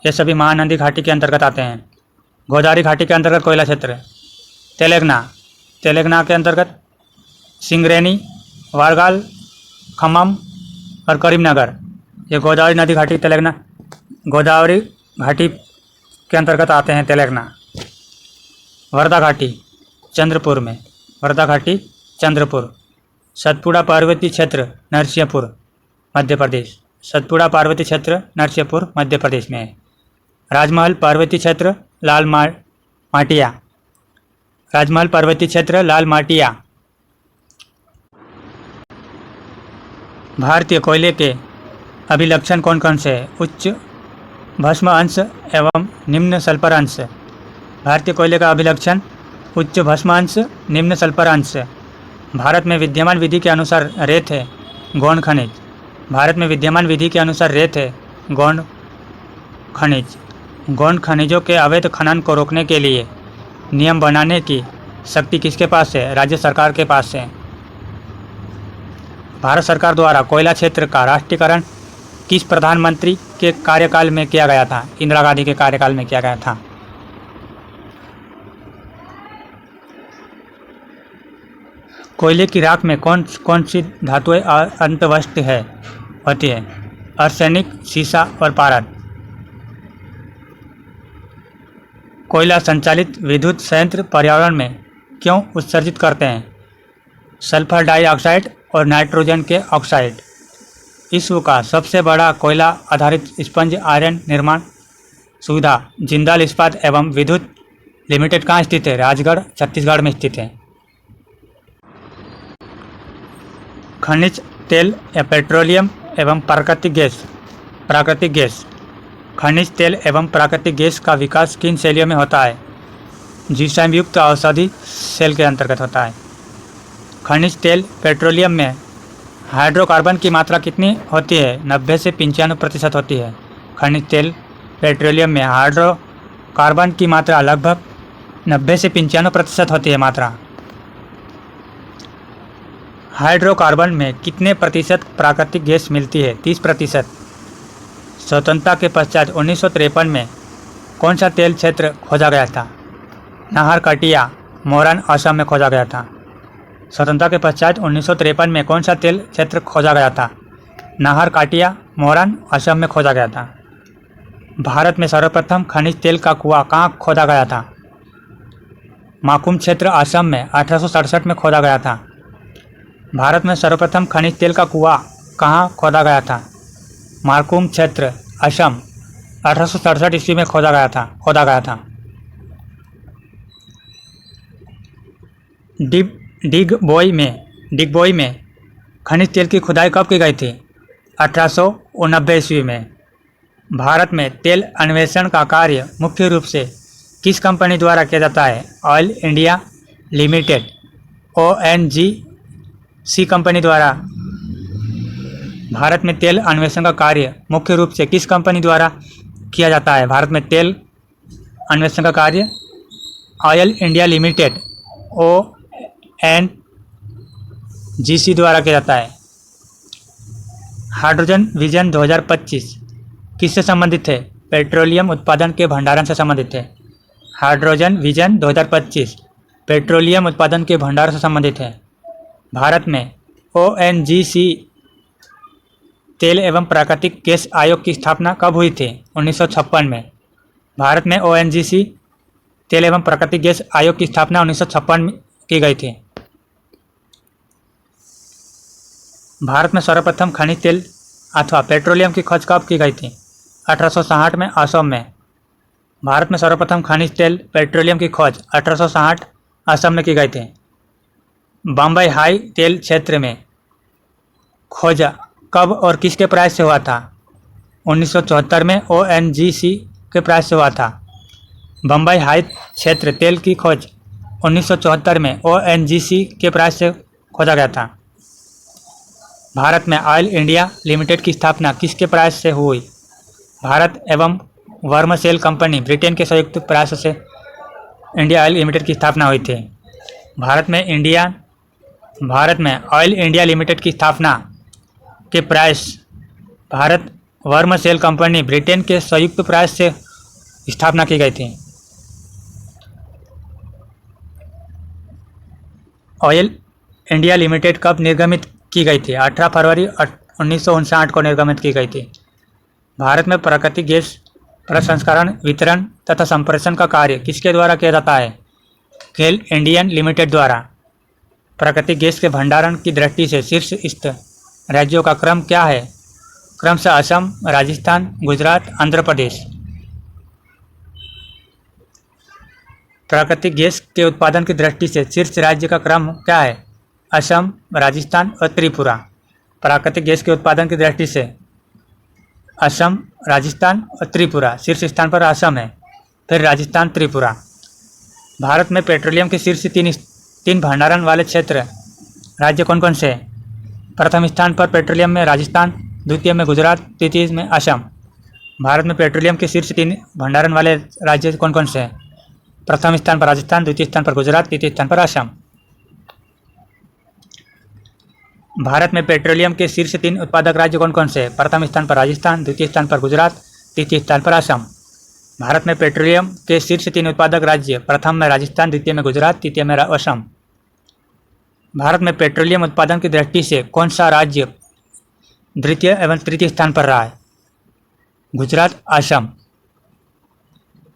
ये सभी महानंदी घाटी के अंतर्गत आते हैं। गोदावरी घाटी के अंतर्गत कोयला क्षेत्र। तेलंगाना के अंतर्गत सिंगरेनी, वारगाल, खम्मम और करीमनगर, ये गोदावरी नदी घाटी गोदावरी घाटी के अंतर्गत आते हैं। तेलंगाना। वर्धा घाटी चंद्रपुर में, वर्धा घाटी चंद्रपुर। सतपुड़ा पर्वतीय क्षेत्र नरसिंहपुर, मध्य प्रदेश। सतपुड़ा पर्वतीय क्षेत्र नरसिंहपुर मध्य प्रदेश में है। राजमहल पर्वतीय क्षेत्र माटिया, राजमहल पर्वतीय क्षेत्र लाल माटिया। भारतीय कोयले के अभिलक्षण कौन कौन से हैं? उच्च भस्म अंश एवं निम्न सल्फर अंश। भारतीय कोयले का अभिलक्षण उच्च भस्म अंश, निम्न सल्फर अंश। भारत में विद्यमान विधि के अनुसार रेत है गौण खनिज। भारत में विद्यमान विधि के अनुसार रेत है गौण खनिज। गौण खनिजों के अवैध खनन को रोकने के लिए नियम बनाने की शक्ति किसके पास है? राज्य सरकार के पास है। भारत सरकार द्वारा कोयला क्षेत्र का राष्ट्रीयकरण किस प्रधानमंत्री के कार्यकाल में किया गया था? इंदिरा गांधी के कार्यकाल में किया गया था। कोयले की राख में कौन कौन सी धातुएं अंतर्वस्त होती है? आर्सेनिक, सीसा और पारद। कोयला संचालित विद्युत संयंत्र पर्यावरण में क्यों उत्सर्जित करते हैं? सल्फर डाइऑक्साइड और नाइट्रोजन के ऑक्साइड। विश्व का सबसे बड़ा कोयला आधारित स्पंज आयरन निर्माण सुविधा जिंदाल इस्पात एवं विद्युत लिमिटेड कहाँ स्थित है? राजगढ़, छत्तीसगढ़ में स्थित है। खनिज तेल या पेट्रोलियम एवं प्राकृतिक गैस। खनिज तेल एवं प्राकृतिक गैस का विकास किन शैलियों में होता है? जीवशाम युक्त औषधि सेल के अंतर्गत होता है। खनिज तेल पेट्रोलियम में हाइड्रोकार्बन की मात्रा कितनी होती है? 90 से 95% होती है। खनिज तेल पेट्रोलियम में हाइड्रोकार्बन की मात्रा लगभग 90 से 95% होती है मात्रा। हाइड्रोकार्बन में कितने प्रतिशत प्राकृतिक गैस मिलती है? 30%। स्वतंत्रता के पश्चात 1953 में कौन सा तेल क्षेत्र खोजा गया था? नाहरकटिया, मोरन, असम में खोजा गया था। स्वतंत्रता के पश्चात 1953 में कौन सा तेल क्षेत्र खोजा गया था? नाहरकटिया, मोरन, असम में खोजा गया था। भारत में सर्वप्रथम खनिज तेल का कुआं कहाँ खोदा गया था? माकुम क्षेत्र, असम में 1867 में खोदा गया था। भारत में सर्वप्रथम खनिज तेल का कुआं कहाँ खोदा गया था? माकुम क्षेत्र, असम, 1867 ईस्वी में खोदा गया था। डिगबोई में खनिज तेल की खुदाई कब की गई थी? 1889 ईस्वी में। भारत में तेल अन्वेषण का कार्य मुख्य रूप से किस कंपनी द्वारा किया जाता है? Oil India limited, ONGC company द्वारा। भारत में तेल अन्वेषण का कार्य मुख्य रूप से किस कंपनी द्वारा किया जाता है? भारत में तेल अन्वेषण का कार्य ऑयल इंडिया लिमिटेड, ONGC द्वारा किया जाता है। हाइड्रोजन विजन 2025 किससे संबंधित है? पेट्रोलियम उत्पादन के भंडारण से संबंधित है। हाइड्रोजन विजन 2025 पेट्रोलियम उत्पादन के भंडारण से संबंधित है। भारत में ONGC तेल एवं प्राकृतिक गैस आयोग की स्थापना कब हुई थी? 1956 में। भारत में ONGC तेल एवं प्राकृतिक गैस आयोग की स्थापना 1956 में की गई थी। भारत में सर्वप्रथम खनिज तेल अथवा पेट्रोलियम की खोज कब की गई थी? 1860 में, असम में। भारत में सर्वप्रथम खनिज तेल पेट्रोलियम की खोज 1860 असम में की गई थी। बम्बई हाई तेल क्षेत्र में खोज कब और किसके प्रयास से हुआ था? 1974 में ONGC के प्रयास से हुआ था। बम्बई हाई क्षेत्र तेल की खोज 1974 में ONGC के प्रयास से खोजा गया था। भारत में ऑयल इंडिया लिमिटेड की स्थापना किसके प्रयास से हुई? भारत एवं वर्मसेल कंपनी ब्रिटेन के संयुक्त प्रयास से इंडिया ऑयल लिमिटेड की स्थापना हुई थी। भारत में ऑयल इंडिया लिमिटेड की स्थापना के प्रयास भारत वर्मसेल कंपनी ब्रिटेन के संयुक्त प्रयास से स्थापना की गई थी। ऑयल इंडिया लिमिटेड कब निर्गमित की गई थी? 18 फरवरी 1959 को निर्गमित की गई थी। भारत में प्राकृतिक गैस प्रसंस्करण, वितरण तथा संप्रेषण का कार्य किसके द्वारा किया जाता है? गेल इंडियन लिमिटेड द्वारा। प्राकृतिक गैस के भंडारण की दृष्टि से शीर्ष स्थित राज्यों का क्रम क्या है? क्रमशः असम, राजस्थान, गुजरात, आंध्र प्रदेश। प्राकृतिक गैस के उत्पादन की दृष्टि से शीर्ष राज्य का क्रम क्या है? असम, राजस्थान और त्रिपुरा। प्राकृतिक गैस के उत्पादन की दृष्टि से असम, राजस्थान और त्रिपुरा। शीर्ष स्थान पर असम है, फिर राजस्थान, त्रिपुरा। भारत में पेट्रोलियम के शीर्ष तीन भंडारण वाले क्षेत्र राज्य कौन कौन से हैं? प्रथम स्थान पर पेट्रोलियम में राजस्थान, द्वितीय में गुजरात, तृतीय में असम। भारत में पेट्रोलियम के शीर्ष 3 भंडारण वाले राज्य कौन कौन से हैं? प्रथम स्थान पर राजस्थान, द्वितीय स्थान पर गुजरात, तृतीय स्थान पर असम। भारत में पेट्रोलियम के शीर्ष 3 उत्पादक राज्य कौन कौन से हैं? प्रथम स्थान पर राजस्थान, द्वितीय स्थान पर गुजरात, तृतीय स्थान पर असम। भारत में पेट्रोलियम के शीर्ष 3 उत्पादक राज्य, प्रथम में राजस्थान, द्वितीय में गुजरात, तृतीय में असम। भारत में पेट्रोलियम उत्पादन की दृष्टि से कौन सा राज्य द्वितीय एवं तृतीय स्थान पर रहा है? गुजरात, असम।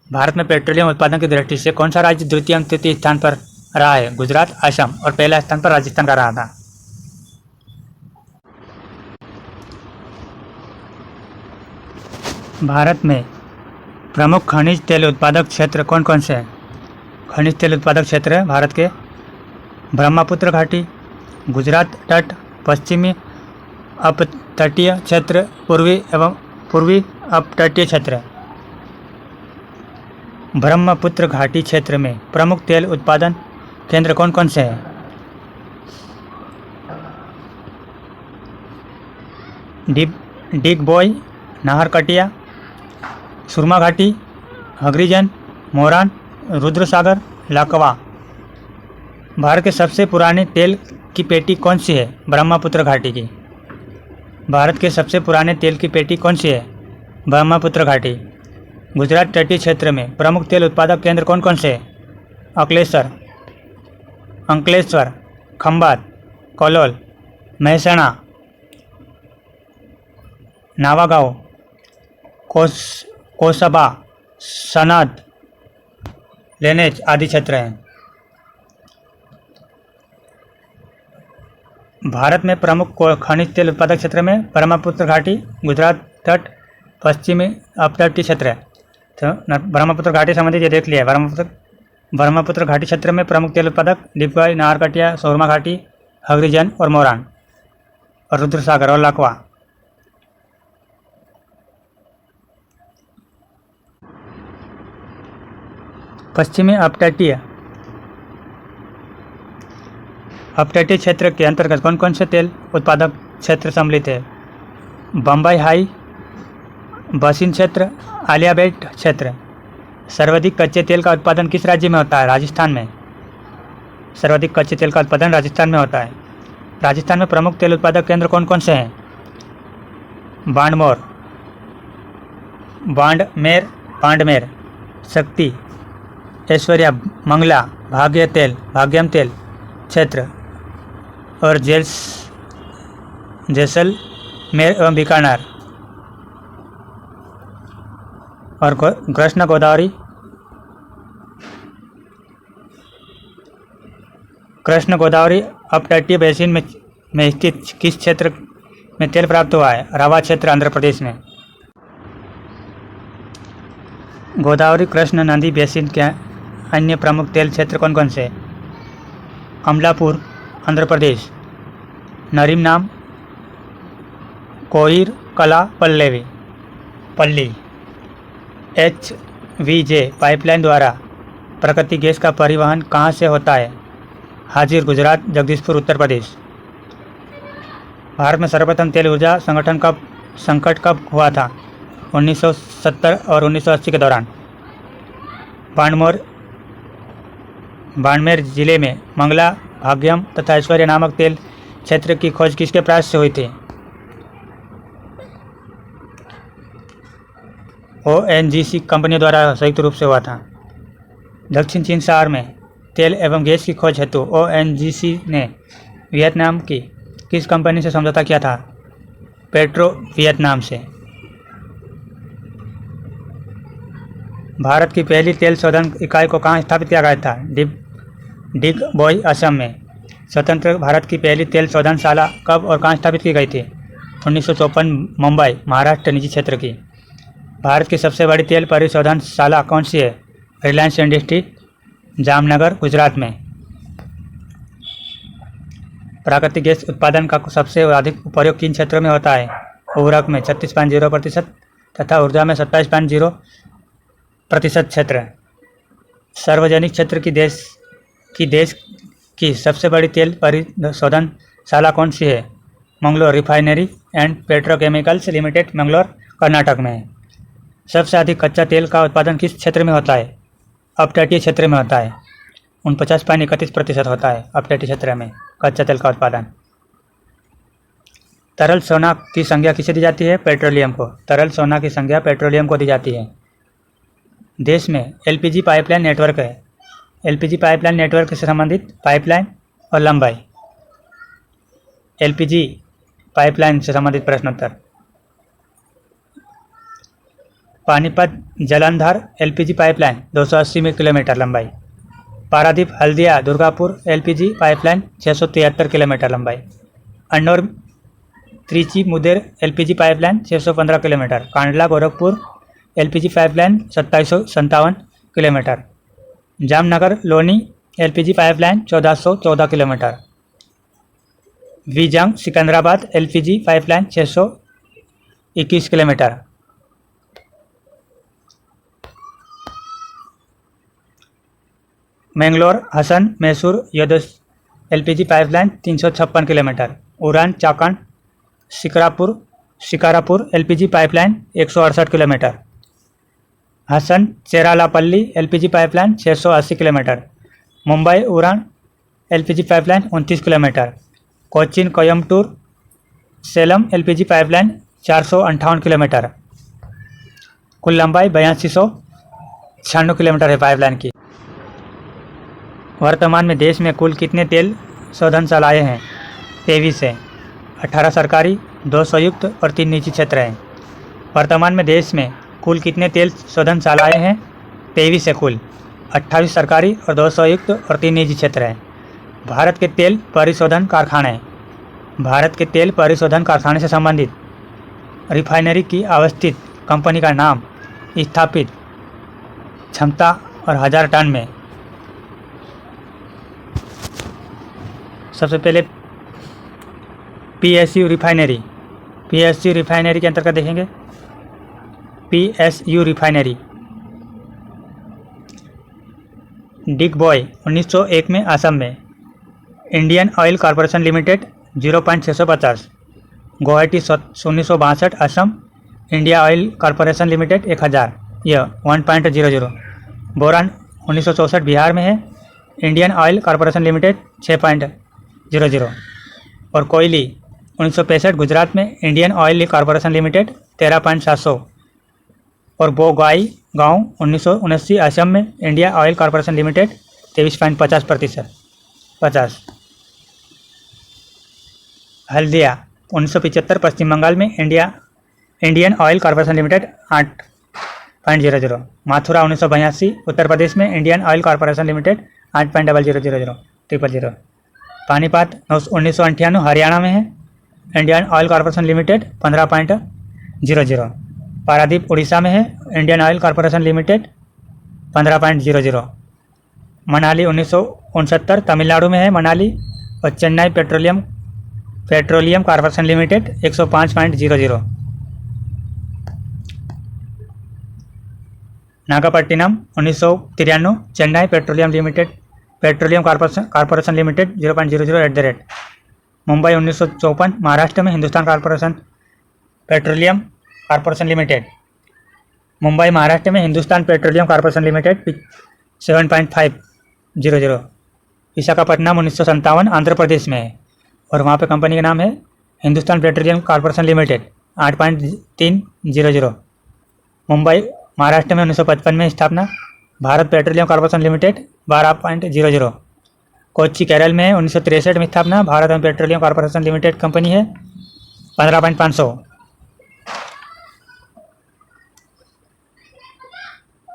भारत में पेट्रोलियम उत्पादन की दृष्टि से कौन सा राज्य द्वितीय एवं तृतीय स्थान पर रहा है? गुजरात, असम। और पहला स्थान पर राजस्थान का रहा था। भारत में प्रमुख खनिज तेल उत्पादक क्षेत्र कौन कौन से हैं? खनिज तेल उत्पादक क्षेत्र है भारत के ब्रह्मपुत्र घाटी, गुजरात तट, पश्चिमी अपतटीय क्षेत्र, पूर्वी अपतटीय क्षेत्र। ब्रह्मपुत्र घाटी क्षेत्र में प्रमुख तेल उत्पादन केंद्र कौन कौन से हैं? डिगबोई, नाहरकटिया, सुरमा घाटी, हगरीजन, मोरान, रुद्रसागर, लाकवा। भारत के सबसे पुराने तेल की पेटी कौन सी है? ब्रह्मपुत्र घाटी की। भारत के सबसे पुराने तेल की पेटी कौन सी है? ब्रह्मपुत्र घाटी। गुजरात तटीय क्षेत्र में प्रमुख तेल उत्पादक केंद्र कौन कौन से हैं? अंकलेश्वर, खंभात, कलोल, महेसाणा, नावागांव, कोसबा, सनद, लेनेज आदि क्षेत्र हैं। भारत में प्रमुख खनिज तेल उत्पादक क्षेत्र में ब्रह्मपुत्र घाटी, गुजरात तट, पश्चिमी अपतटीय क्षेत्र है। तो ब्रह्मपुत्र घाटी संबंधित ये देख लिया है। ब्रह्मपुत्र घाटी क्षेत्र में प्रमुख तेल उत्पादक डिगबोई, नाहरकटिया, सुरमा घाटी, हगरीजन और मोरान और रुद्रसागर और लाकवा। पश्चिमी अपतटीय क्षेत्र के अंतर्गत कौन कौन से तेल उत्पादक क्षेत्र सम्मिलित है? बम्बई हाई बसिन क्षेत्र, आलिया बेट क्षेत्र। सर्वाधिक कच्चे तेल का उत्पादन किस राज्य में होता है? राजस्थान में। सर्वाधिक कच्चे तेल का उत्पादन राजस्थान में होता है। राजस्थान में प्रमुख तेल उत्पादक केंद्र कौन कौन से हैं? बाड़मेर, शक्ति, ऐश्वर्या, मंगला, भाग्यम तेल क्षेत्र और जैसलमेर एवं बीकानेर। और कृष्ण गोदावरी अपतटीय बेसिन में स्थित किस क्षेत्र में तेल प्राप्त हुआ है? रावा क्षेत्र, आंध्र प्रदेश में। गोदावरी कृष्ण नदी बेसिन के अन्य प्रमुख तेल क्षेत्र कौन कौन से? अमलापुर, आंध्र प्रदेश, नरीमनाम, कोइर कला, पल्ली। HVJ पाइपलाइन द्वारा प्राकृतिक गैस का परिवहन कहाँ से होता है? हाजिर, गुजरात, जगदीशपुर, उत्तर प्रदेश। भारत में सर्वप्रथम तेल ऊर्जा संकट कब हुआ था? 1970 और 1980 के दौरान। बाड़मेर जिले में मंगला, भाग्यम तथा ऐश्वर्या नामक तेल क्षेत्र की खोज किसके प्रयास से हुई थी? ONGC कंपनी द्वारा संयुक्त रूप से हुआ था। दक्षिण चीन सागर में तेल एवं गैस की खोज हेतु ONGC ने वियतनाम की किस कंपनी से समझौता किया था? पेट्रो वियतनाम से। भारत की पहली तेल शोधन इकाई को कहाँ स्थापित किया गया था? डिगबोई, असम में। स्वतंत्र भारत की पहली तेल शोधनशाला कब और कहाँ स्थापित की गई थी? 1954, मुंबई, महाराष्ट्र, निजी क्षेत्र की। भारत की सबसे बड़ी तेल परिशोधनशाला कौन सी है? रिलायंस इंडस्ट्री, जामनगर, गुजरात में। प्राकृतिक गैस उत्पादन का सबसे अधिक प्रयोग किन क्षेत्रों में होता है? उर्वरक में 36.0% तथा ऊर्जा में 27.0% क्षेत्र। सार्वजनिक क्षेत्र की देश की सबसे बड़ी तेल परिशोधनशाला कौन सी है? Mangalore refinery and petrochemicals limited, Mangalore, Karnataka में है। सबसे अधिक कच्चा तेल का उत्पादन किस क्षेत्र में होता है? अपतटीय क्षेत्र में होता है। 49.31% होता है अपतटीय क्षेत्र में कच्चा तेल का उत्पादन। तरल सोना की संज्ञा किसे दी जाती है? पेट्रोलियम को। तरल सोना की संज्ञा पेट्रोलियम को दी जाती है। देश में एलपीजी पाइपलाइन नेटवर्क है। एलपीजी पाइपलाइन नेटवर्क से संबंधित पाइपलाइन और लंबाई। एलपीजी पाइपलाइन से संबंधित प्रश्नोत्तर। Panipat Jalandhar LPG pipeline 280 kilometre लंबाई। Paradip Haldia Durgapur LPG pipeline 673 kilometre लंबाई। Ennore Trichy Madurai LPG pipeline 615 kilometre. Kandla Gorakhpur LPG pipeline 2757 kilometre. Jamnagar Loni LPG pipeline 1414 kilometre. Vizag Secunderabad LPG pipeline 621 kilometre. Mangalore Hassan Mysore यदस LPG pipeline 356 kilometre. Uran Chakan Shikrapur LPG pipeline 168 kilometre. Hassan Cherlapally LPG pipeline 680 kilometre. Mumbai Uran LPG pipeline 29 kilometre. Cochin Coimbatore Salem LPG pipeline 458 kilometre. कुल लंबाई 8296 kilometre है pipeline की। वर्तमान में देश में कुल कितने तेल शोधनशालाएँ हैं? 23 है। 18 सरकारी, 2 संयुक्त और 3 निजी क्षेत्र हैं। वर्तमान में देश में कुल कितने तेल शोधनशालाएँ हैं? 23 है कुल। 28 सरकारी और 2 संयुक्त और 3 निजी क्षेत्र हैं। भारत के तेल परिशोधन कारखाने। भारत के तेल परिशोधन कारखाने से संबंधित रिफाइनरी की अवस्थित कंपनी का नाम, स्थापित क्षमता और 1000 टन में। सबसे पहले पीएसयू रिफाइनरी। पीएसयू रिफाइनरी के अंतर्गत देखेंगे पीएसयू रिफाइनरी डिगबॉय 1901 में असम में। Indian Oil Corporation limited 0.650। Guwahati 1962 Assam. India oil Corporation limited 1000 यह 1.00। बोरान 1964 बिहार में है। Indian Oil Corporation limited 6.00। और कोयली 1965 गुजरात में। Indian Oil Corporation limited 13.700। और बोगाई गांव 1979 असम में। India oil Corporation limited 23.50%। Haldia 1975 पश्चिम बंगाल में। Indian Oil Corporation limited 8.00। Mathura 1982 Uttar Pradesh में। Indian Oil Corporation limited 8.0000। Panipat 1998 Haryana में है। Indian Oil Corporation Limited 15.00। Paradip Orissa में है। Indian Oil Corporation Limited 15.00। Manali 1969 Tamil Nadu में है मनाली। और Chennai Petroleum Corporation Limited 105.00। Nagapattinam 1993 Chennai Petroleum Corporation Limited 0.00 @ Mumbai 1954 Maharashtra में। Hindustan Petroleum Corporation Limited. Mumbai Maharashtra में। Hindustan Petroleum Corporation Limited 7.500। Visakhapatnam 1957 Andhra Pradesh में है और वहाँ पे कंपनी का नाम है Hindustan Petroleum Corporation limited 8.300। Mumbai Maharashtra में 1955 में स्थापना Bharat petroleum Corporation limited 12.00। Kochi Kerala में 1963 में स्थापना भारत एवं पेट्रोलियम कॉरपोरेशन लिमिटेड कंपनी है 15.500।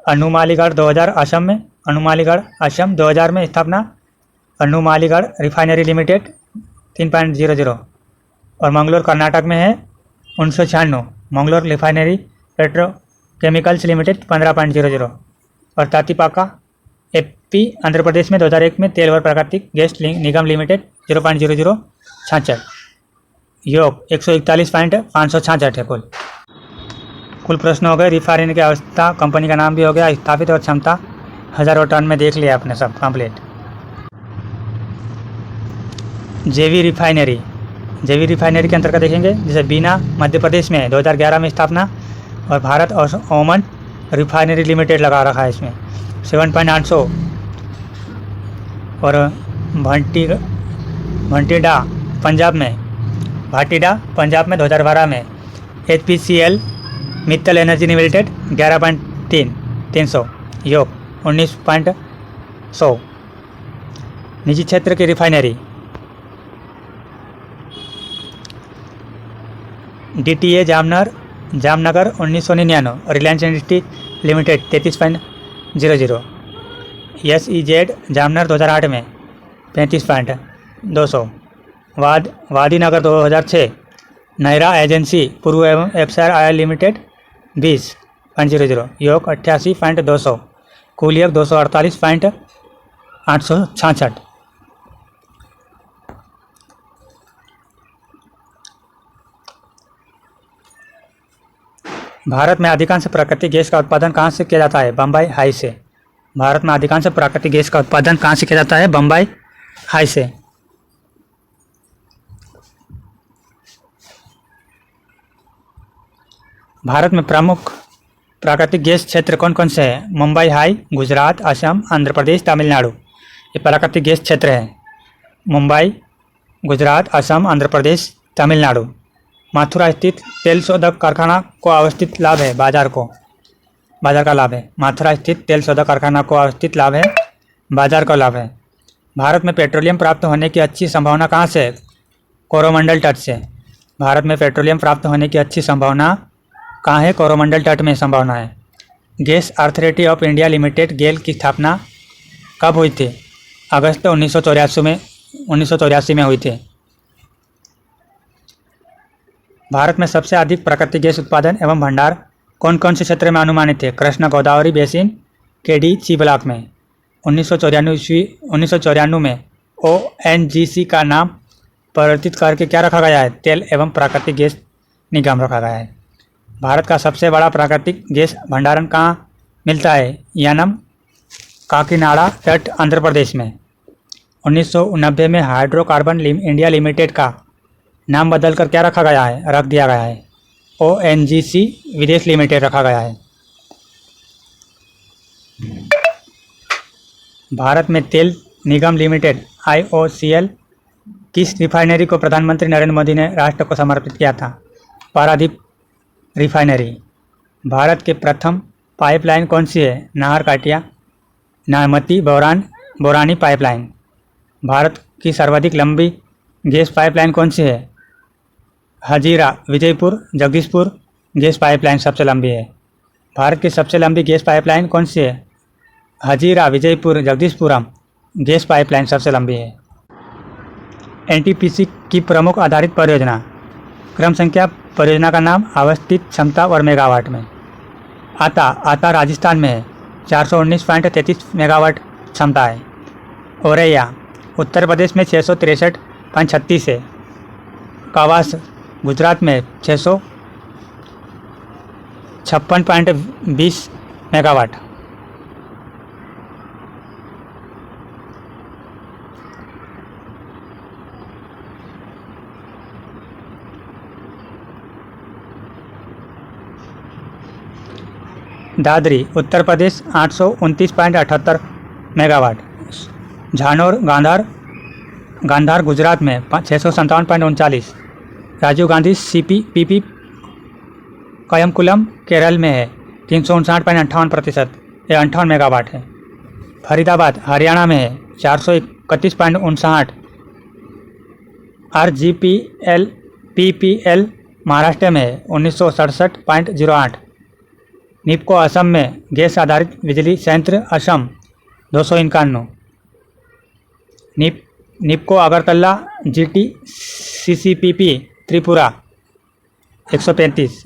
अनुमालीगढ़ 2000 असम में। अनुमालीगढ़ असम 2000 में स्थापना अनुमालीगढ़ रिफाइनरी लिमिटेड 3.00। और मंगलोर कर्नाटक में है 1996 मंगलोर रिफाइनरी पेट्रोकेमिकल्स लिमिटेड 15.00। और तातीपाका एपी आंध्र प्रदेश में 2001 में तेल और प्राकृतिक गैस निगम लिमिटेड 0.0066। योग 141.566 है कुल प्रश्न हो गए। रिफाइनरी की अवस्था, कंपनी का नाम भी हो गया, स्थापित और क्षमता 1000 टन में देख लिया आपने सब कंप्लीट। जेवी रिफाइनरी के अंतर्गत देखेंगे जैसे बीना मध्य प्रदेश में 2011 में स्थापना और भारत और ओमन रिफाइनरी लिमिटेड लगा रखा है इसमें 7.800। और भंटीडा पंजाब में भाटिंडा पंजाब में 2012 में। HPCL Mittal energy limited 11.300। योग 19.100। निजी क्षेत्र की refinery DTA Jamnagar 1999। Reliance industry limited 33.00। SEZ Jamnagar 2008 में 35.200। वादीनगर 2006। नयरा एजेंसी पूर्व एवं एफसार आयल लिमिटेड 20.00। योग 88.200। कुल योग 248.866। भारत में अधिकांश प्राकृतिक गैस का उत्पादन कहाँ से किया जाता है? बम्बई हाई से। भारत में अधिकांश प्राकृतिक गैस का उत्पादन कहाँ से किया जाता है? बम्बई हाई से। भारत में प्रमुख प्राकृतिक गैस क्षेत्र कौन कौन से हैं? मुंबई हाई, गुजरात, असम, आंध्र प्रदेश, तमिलनाडु। ये प्राकृतिक गैस क्षेत्र है। मुंबई, गुजरात, असम, आंध्र प्रदेश, तमिलनाडु। मथुरा स्थित तेल शोधक कारखाना को अवस्थित लाभ है बाजार का लाभ है। मथुरा स्थित तेल शोधक कारखाना को अवस्थित लाभ है बाजार का लाभ है। भारत में पेट्रोलियम प्राप्त होने की अच्छी संभावना कहाँ से है? कोरोमंडल तट से। भारत में पेट्रोलियम प्राप्त होने की अच्छी संभावना कहाँ है? कोरोमंडल तट में संभावना है। Gas Authority of India Limited GAIL की स्थापना कब हुई थी? अगस्त 1984 में हुई थी। भारत में सबसे अधिक प्राकृतिक गैस उत्पादन एवं भंडार कौन कौन से क्षेत्र में अनुमानित है? Krishna Godavari basin KD C block में। 1994 में ONGC का नाम परिवर्तित करके क्या रखा गया है? तेल एवं प्राकृतिक गैस निगम रखा गया है। भारत का सबसे बड़ा प्राकृतिक गैस भंडारण कहाँ मिलता है? यानम काकीनाडा तट आंध्र प्रदेश में। 1990 में हाइड्रोकार्बन इंडिया लिमिटेड का नाम बदलकर क्या रख दिया गया है? ONGC विदेश लिमिटेड रखा गया है। भारत में तेल निगम लिमिटेड IOCL किस रिफाइनरी को प्रधानमंत्री नरेंद्र मोदी ने राष्ट्र को समर्पित किया था? पारादीप रिफाइनरी। भारत के प्रथम पाइपलाइन कौन सी है? नाहर काटिया नामती बोरानी पाइपलाइन। भारत की सर्वाधिक लंबी गैस पाइपलाइन कौन सी है? हजीरा विजयपुर जगदीशपुर गैस पाइपलाइन सबसे लंबी है। भारत की सबसे लंबी गैस पाइपलाइन कौन सी है? हजीरा विजयपुर जगदीशपुरम गैस पाइपलाइन सबसे लंबी है। NTPC की प्रमुख आधारित परियोजना। क्रम संख्या परियोजना का नाम अवस्थित क्षमता और मेगावाट में। आता राजस्थान में है। 419.33 मेगावाट क्षमता है। औरैया उत्तर प्रदेश में 663.36 है। कावास गुजरात में 656.20 मेगावाट। दादरी उत्तर प्रदेश 829.78 मेगावाट। झानोर गांधार गुजरात में 657.39। राजीव गांधी CPPP कयमकुलम केरल में है। 359.58%। यह 58 मेगावाट है। फरीदाबाद हरियाणा में है। 431.59। RGPL महाराष्ट्र में है। 1967.08। निपको असम में गैस आधारित बिजली संयंत्र Assam 251। NEEPCO Agartala GT-CCPP Tripura 135।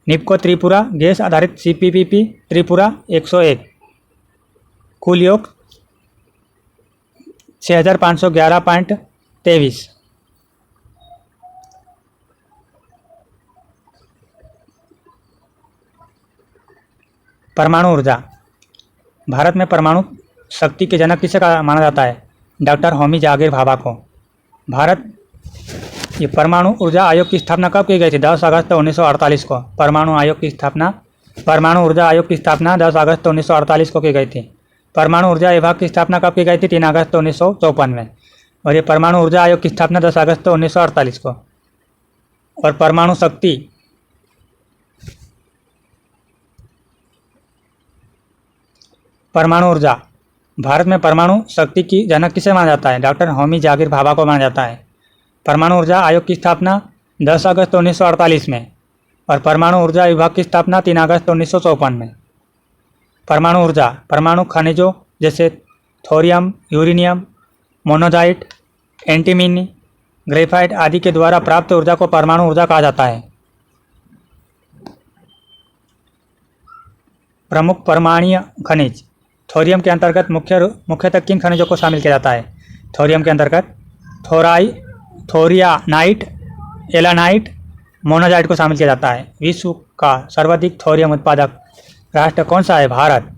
NEEPCO Tripura gas आधारित CPPP त्रिपुरा 101। कुल योग 6511.23। परमाणु ऊर्जा। भारत में परमाणु शक्ति के जनक किसे माना जाता है? डॉक्टर होमी जहांगीर भाभा को। ये परमाणु ऊर्जा आयोग की स्थापना कब की गई थी? 10 अगस्त 1948 को। परमाणु ऊर्जा आयोग की स्थापना 10 अगस्त 1948 को की गई थी। परमाणु ऊर्जा विभाग की स्थापना कब की गई थी? 3 अगस्त 1954 में। और ये परमाणु ऊर्जा आयोग की स्थापना 10 अगस्त 1948 को। और परमाणु शक्ति। परमाणु ऊर्जा। भारत में परमाणु शक्ति की जनक किसे माना जाता है? डॉक्टर होमी जाकिर भाभा को माना जाता है। परमाणु ऊर्जा आयोग की स्थापना 10 अगस्त 1948 में और परमाणु ऊर्जा विभाग की स्थापना 3 अगस्त 1954 में। परमाणु ऊर्जा परमाणु खनिजों जैसे thorium, uranium, monazite, antimony, graphite आदि के द्वारा प्राप्त ऊर्जा को परमाणु ऊर्जा कहा जाता है। प्रमुख परमाणु खनिज। थोरियम के अंतर्गत मुख्यतः किन खनिजों को शामिल किया जाता है? थोरियम के अंतर्गत थोरियानाइट, एलानाइट, मोनोजाइट को शामिल किया जाता है। विश्व का सर्वाधिक थोरियम उत्पादक राष्ट्र कौन सा है? भारत।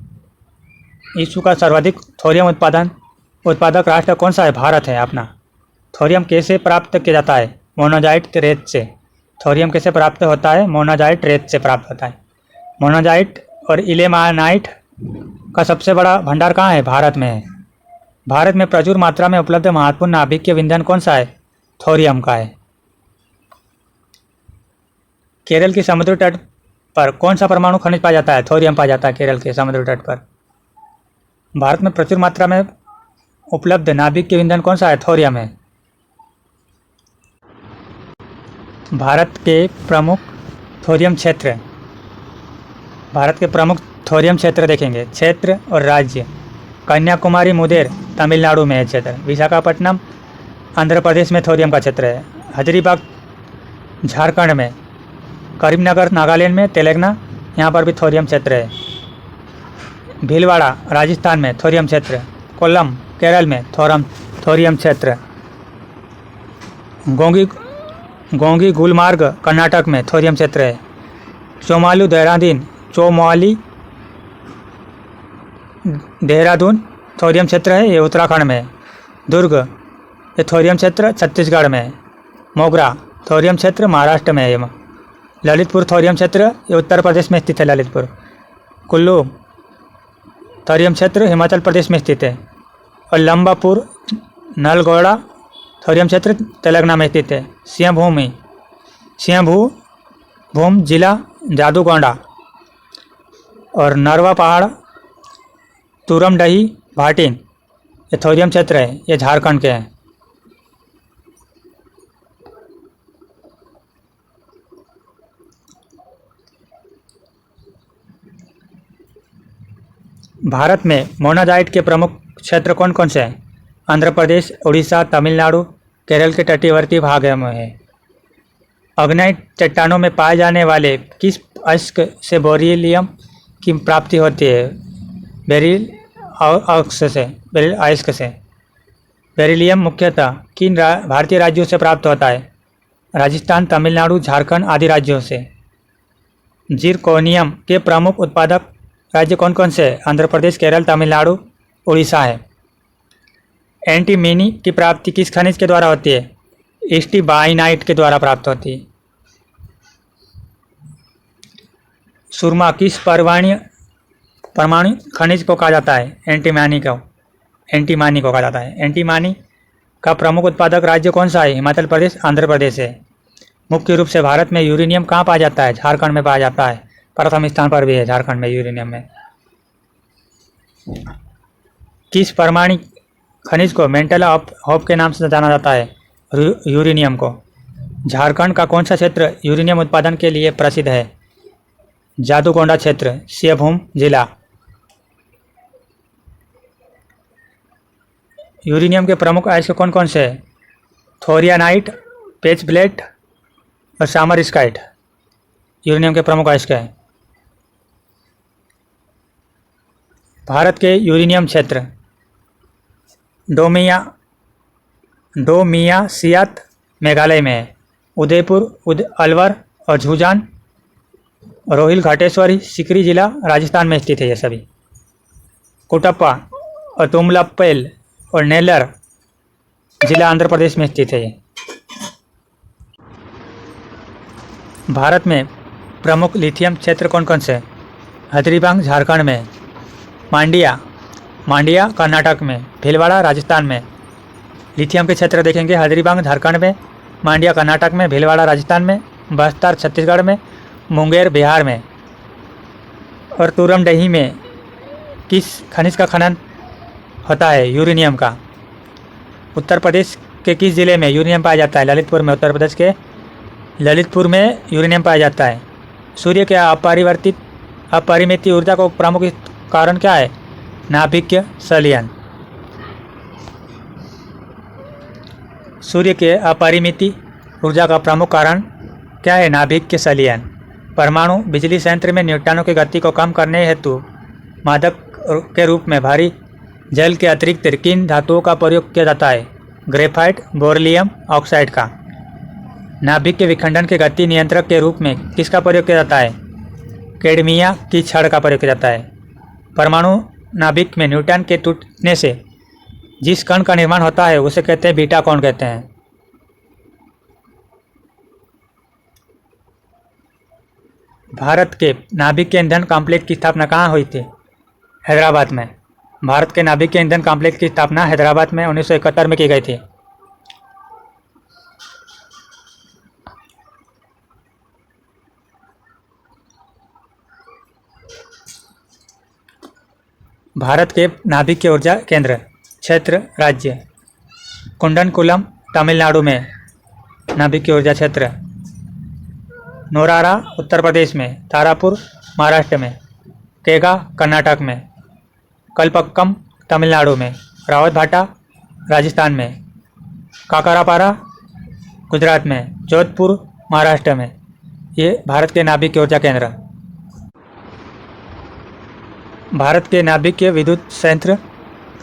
विश्व का सर्वाधिक थोरियम उत्पादक राष्ट्र कौन सा है? भारत है अपना। थोरियम कैसे प्राप्त किया जाता है? मोनोजाइट रेत से। थोरियम कैसे प्राप्त होता है? मोनोजाइट रेत से प्राप्त होता है। मोनोजाइट और इलेमानाइट का सबसे बड़ा भंडार कहाँ है? भारत में है। भारत में प्रचुर मात्रा में उपलब्ध महत्वपूर्ण नाभिकीय ईंधन कौन सा है? थोरियम का है। केरल के समुद्री तट पर कौन सा परमाणु खनिज पाया जाता है? थोरियम पाया जाता है केरल के समुद्री तट पर। भारत में प्रचुर मात्रा में उपलब्ध नाभिकीय ईंधन कौन सा है? थोरियम है। भारत के प्रमुख थोरियम क्षेत्र। भारत के प्रमुख थोरियम क्षेत्र देखेंगे। क्षेत्र और राज्य। कन्याकुमारी मुदेर तमिलनाडु में है क्षेत्र। विशाखापट्टनम आंध्र प्रदेश में थोरियम का क्षेत्र है। हजारीबाग झारखंड में। करीमनगर नागालैंड में। तेलंगाना यहाँ पर भी थोरियम क्षेत्र है। भीलवाड़ा राजस्थान में थोरियम क्षेत्र। कोल्लम केरल में थोरियम क्षेत्र। गोंगी गुलमार्ग कर्नाटक में थोरियम क्षेत्र है। चौमाली देहरादून थोरियम क्षेत्र है, ये उत्तराखंड में। दुर्ग ये थोरियम क्षेत्र छत्तीसगढ़ में। मोगरा थोरियम क्षेत्र महाराष्ट्र में है। ललितपुर थोरियम क्षेत्र ये उत्तर प्रदेश में स्थित है। ललितपुर। कुल्लू थोरियम क्षेत्र हिमाचल प्रदेश में स्थित है। और लंबापुर नलगोड़ा थोरियम क्षेत्र तेलंगाना में स्थित है। सिंहभूम जिला जादूगोंडा और नरवा पहाड़ तुरमडही भाटिन ये थोरियम क्षेत्र है, ये झारखंड के हैं। भारत में मोनाजाइट के प्रमुख क्षेत्र कौन कौन से हैं? आंध्र प्रदेश, उड़ीसा, तमिलनाडु, केरल के तटीवर्ती भागों में है। अग्नाइट चट्टानों में पाए जाने वाले किस अयस्क से बेरिलियम की प्राप्ति होती है? बेरिल अयस्क से। बेरिलियम मुख्यतः किन भारतीय राज्यों से प्राप्त होता है? राजस्थान, तमिलनाडु, झारखंड आदि राज्यों से। जिरकोनियम के प्रमुख उत्पादक राज्य कौन कौन से? आंध्र प्रदेश, केरल, तमिलनाडु, उड़ीसा है। एंटीमनी की प्राप्ति किस खनिज के द्वारा होती है? स्टिबाइनाइट के द्वारा प्राप्त होती है। सुरमा किस परमाणु खनिज को कहा जाता है? एंटीमनी को कहा जाता है। एंटीमनी का प्रमुख उत्पादक राज्य कौन सा है? हिमाचल प्रदेश, आंध्र प्रदेश है। मुख्य रूप से भारत में यूरेनियम कहाँ पाया जाता है? झारखंड में पाया जाता है। प्रथम स्थान पर भी है झारखंड में यूरेनियम में। किस परमाणु खनिज को मेंटल ऑफ होप के नाम से जाना जाता है? यूरेनियम को। झारखंड का कौन सा क्षेत्र यूरेनियम उत्पादन के लिए प्रसिद्ध है? जादूगोंडा क्षेत्र, सिंहभूम जिला। यूरेनियम के प्रमुख अयस्क कौन कौन से हैं? थोरियानाइट, पेचब्लेट और सामरस्काइट यूरेनियम के प्रमुख अयस्क हैं। भारत के यूरेनियम क्षेत्र डोमियासियात मेघालय में है। उदयपुर, अलवर और झुंझान, रोहिल घाटेश्वरी, सिकरी जिला राजस्थान में स्थित है ये सभी। कुटप्पा और तुमलपेल और नेल्लर जिला आंध्र प्रदेश में स्थित है ये। भारत में प्रमुख लिथियम क्षेत्र कौन कौन से हैं? हजारीबाग झारखंड में। मांडिया कर्नाटक में। भीलवाड़ा राजस्थान में। लिथियम के क्षेत्र देखेंगे हजारीबाग झारखंड में, मांड्या कर्नाटक में, भीलवाड़ा राजस्थान में, बस्तर छत्तीसगढ़ में, मुंगेर बिहार में और तुरमडही में किस खनिज का खनन होता है? यूरेनियम का। उत्तर प्रदेश के किस जिले में यूरेनियम पाया जाता है? ललितपुर में। उत्तर प्रदेश के ललितपुर में यूरेनियम पाया जाता है। सूर्य के अपरिमित ऊर्जा का प्रमुख कारण क्या है? नाभिकीय संलयन। सूर्य के अपरिमित ऊर्जा का प्रमुख कारण क्या है? नाभिकीय संलयन। परमाणु बिजली संयंत्र में न्यूट्रॉनों की गति को कम करने हेतु मादक के रूप में भारी जल के अतिरिक्त किन धातुओं का प्रयोग किया जाता है? ग्रेफाइट, बेरिलियम ऑक्साइड का। नाभिक के विखंडन के गति नियंत्रक के रूप में किसका प्रयोग किया जाता है? कैडमिया की छड़ का प्रयोग किया जाता है। परमाणु नाभिक में न्यूट्रॉन के टूटने से जिस कण का निर्माण होता है उसे कहते हैं बीटा कण कहते हैं। भारत के नाभिक के ईंधन कॉम्प्लेक्स की स्थापना कहाँ हुई थी? हैदराबाद में। भारत के नाभिक के ईंधन कॉम्प्लेक्स की स्थापना हैदराबाद में 1971 में की गई थी। भारत के नाभिक के ऊर्जा केंद्र, क्षेत्र, राज्य। कुंडनकुलम तमिलनाडु में नाभिक की ऊर्जा क्षेत्र। नोरारा उत्तर प्रदेश में, तारापुर महाराष्ट्र में, केगा कर्नाटक में, कलपक्कम तमिलनाडु में, रावतभाटा राजस्थान में, काकरापारा गुजरात में, जोधपुर महाराष्ट्र में। ये भारत के नाभिक की ऊर्जा केंद्र। भारत के नाभिक के विद्युत संयंत्र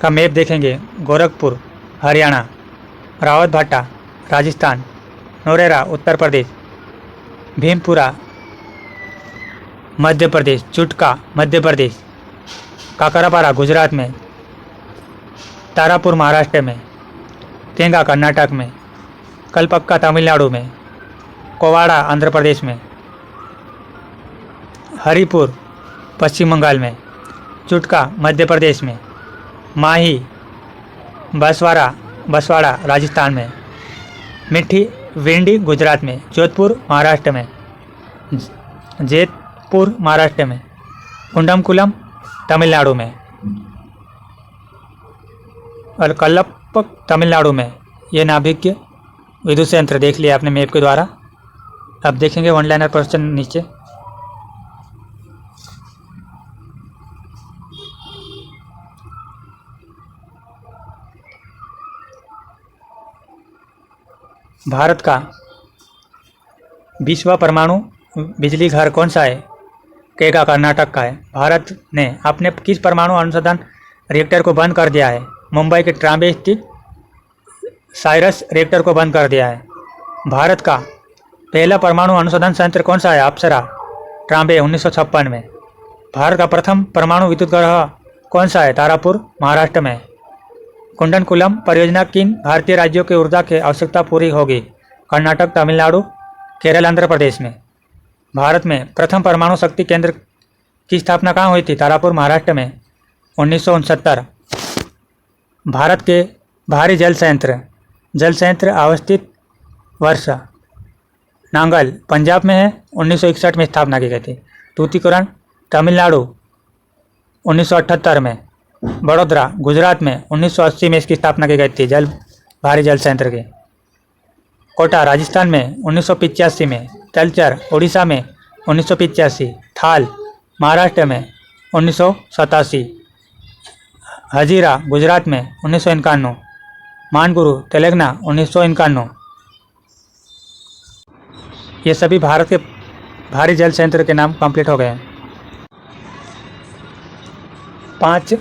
का मैप देखेंगे। गोरखपुर हरियाणा, रावतभाटा राजस्थान, नोरेरा उत्तर प्रदेश, भीमपुरा मध्य प्रदेश, चुटका मध्य प्रदेश, काकरापारा गुजरात में, तारापुर महाराष्ट्र में, केंगा कर्नाटक में, कलपक्का तमिलनाडु में, कोवाड़ा आंध्र प्रदेश में, हरिपुर पश्चिम बंगाल में, चुटका मध्य प्रदेश में, माही बसवाड़ा राजस्थान में, मिठी विंडी गुजरात में, जोधपुर महाराष्ट्र में, जेतपुर महाराष्ट्र में, कुंडमकुलम तमिलनाडु में और कल्लप्पक तमिलनाडु में। ये नाभिकीय विद्युत संयंत्र देख लिया आपने मैप के द्वारा। अब देखेंगे वन लाइनर क्वेश्चन नीचे। भारत का 20वां परमाणु बिजली घर कौन सा है? केगा कर्नाटक का है। भारत ने अपने किस परमाणु अनुसंधान रिएक्टर को बंद कर दिया है? मुंबई के ट्राम्बे स्थित साइरस रिएक्टर को बंद कर दिया है। भारत का पहला परमाणु अनुसंधान संयंत्र कौन सा है? अप्सरा ट्राम्बे 1956 में। भारत का प्रथम परमाणु विद्युत ग्रह कौन सा है? तारापुर महाराष्ट्र में। कुंडनकुलम परियोजना किन भारतीय राज्यों की ऊर्जा की आवश्यकता पूरी होगी? कर्नाटक, तमिलनाडु, केरल, आंध्र प्रदेश में। भारत में प्रथम परमाणु शक्ति केंद्र की स्थापना कहाँ हुई थी? तारापुर महाराष्ट्र में 1969। भारत के भारी जल संयंत्र अवस्थित वर्ष नांगल पंजाब में है, 1961 में स्थापना की गई थी। तूतीकोरन तमिलनाडु 1978 में, बड़ोदरा गुजरात में 1980 में इसकी स्थापना की गई थी भारी जल संयंत्र की। कोटा राजस्थान में 1985 में, तलचर उड़ीसा में 1985, थाल महाराष्ट्र में 1987, हजीरा गुजरात में 1991, मानगुरु तेलंगाना 1991। ये सभी भारत के भारी जल संयंत्र के नाम कंप्लीट हो गए हैं। 5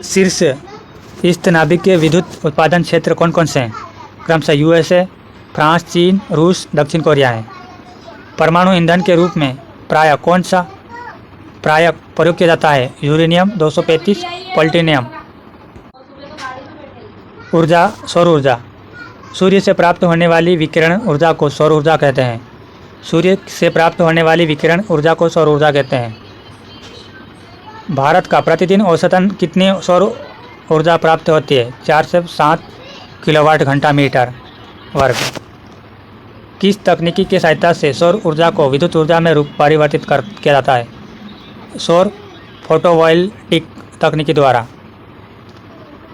शीर्ष स्थित नाभिक के विद्युत उत्पादन क्षेत्र कौन कौन से हैं? क्रमशः यूएसए, फ्रांस, चीन, रूस, दक्षिण कोरिया है। परमाणु ईंधन के रूप में प्रायः कौन सा प्रयोग किया जाता है? Uranium 235, plutonium. ऊर्जा, सौर ऊर्जा। सूर्य से प्राप्त होने वाली विकिरण ऊर्जा को सौर ऊर्जा कहते हैं। सूर्य से प्राप्त होने वाली विकिरण ऊर्जा को सौर ऊर्जा कहते हैं। भारत का प्रतिदिन औसतन कितनी सौर ऊर्जा प्राप्त होती है? 4 से 7 किलोवाट घंटा मीटर वर्ग। किस तकनीकी की सहायता से सौर ऊर्जा को विद्युत ऊर्जा में परिवर्तित किया जाता है? सौर फोटोवोल्टिक तकनीकी द्वारा।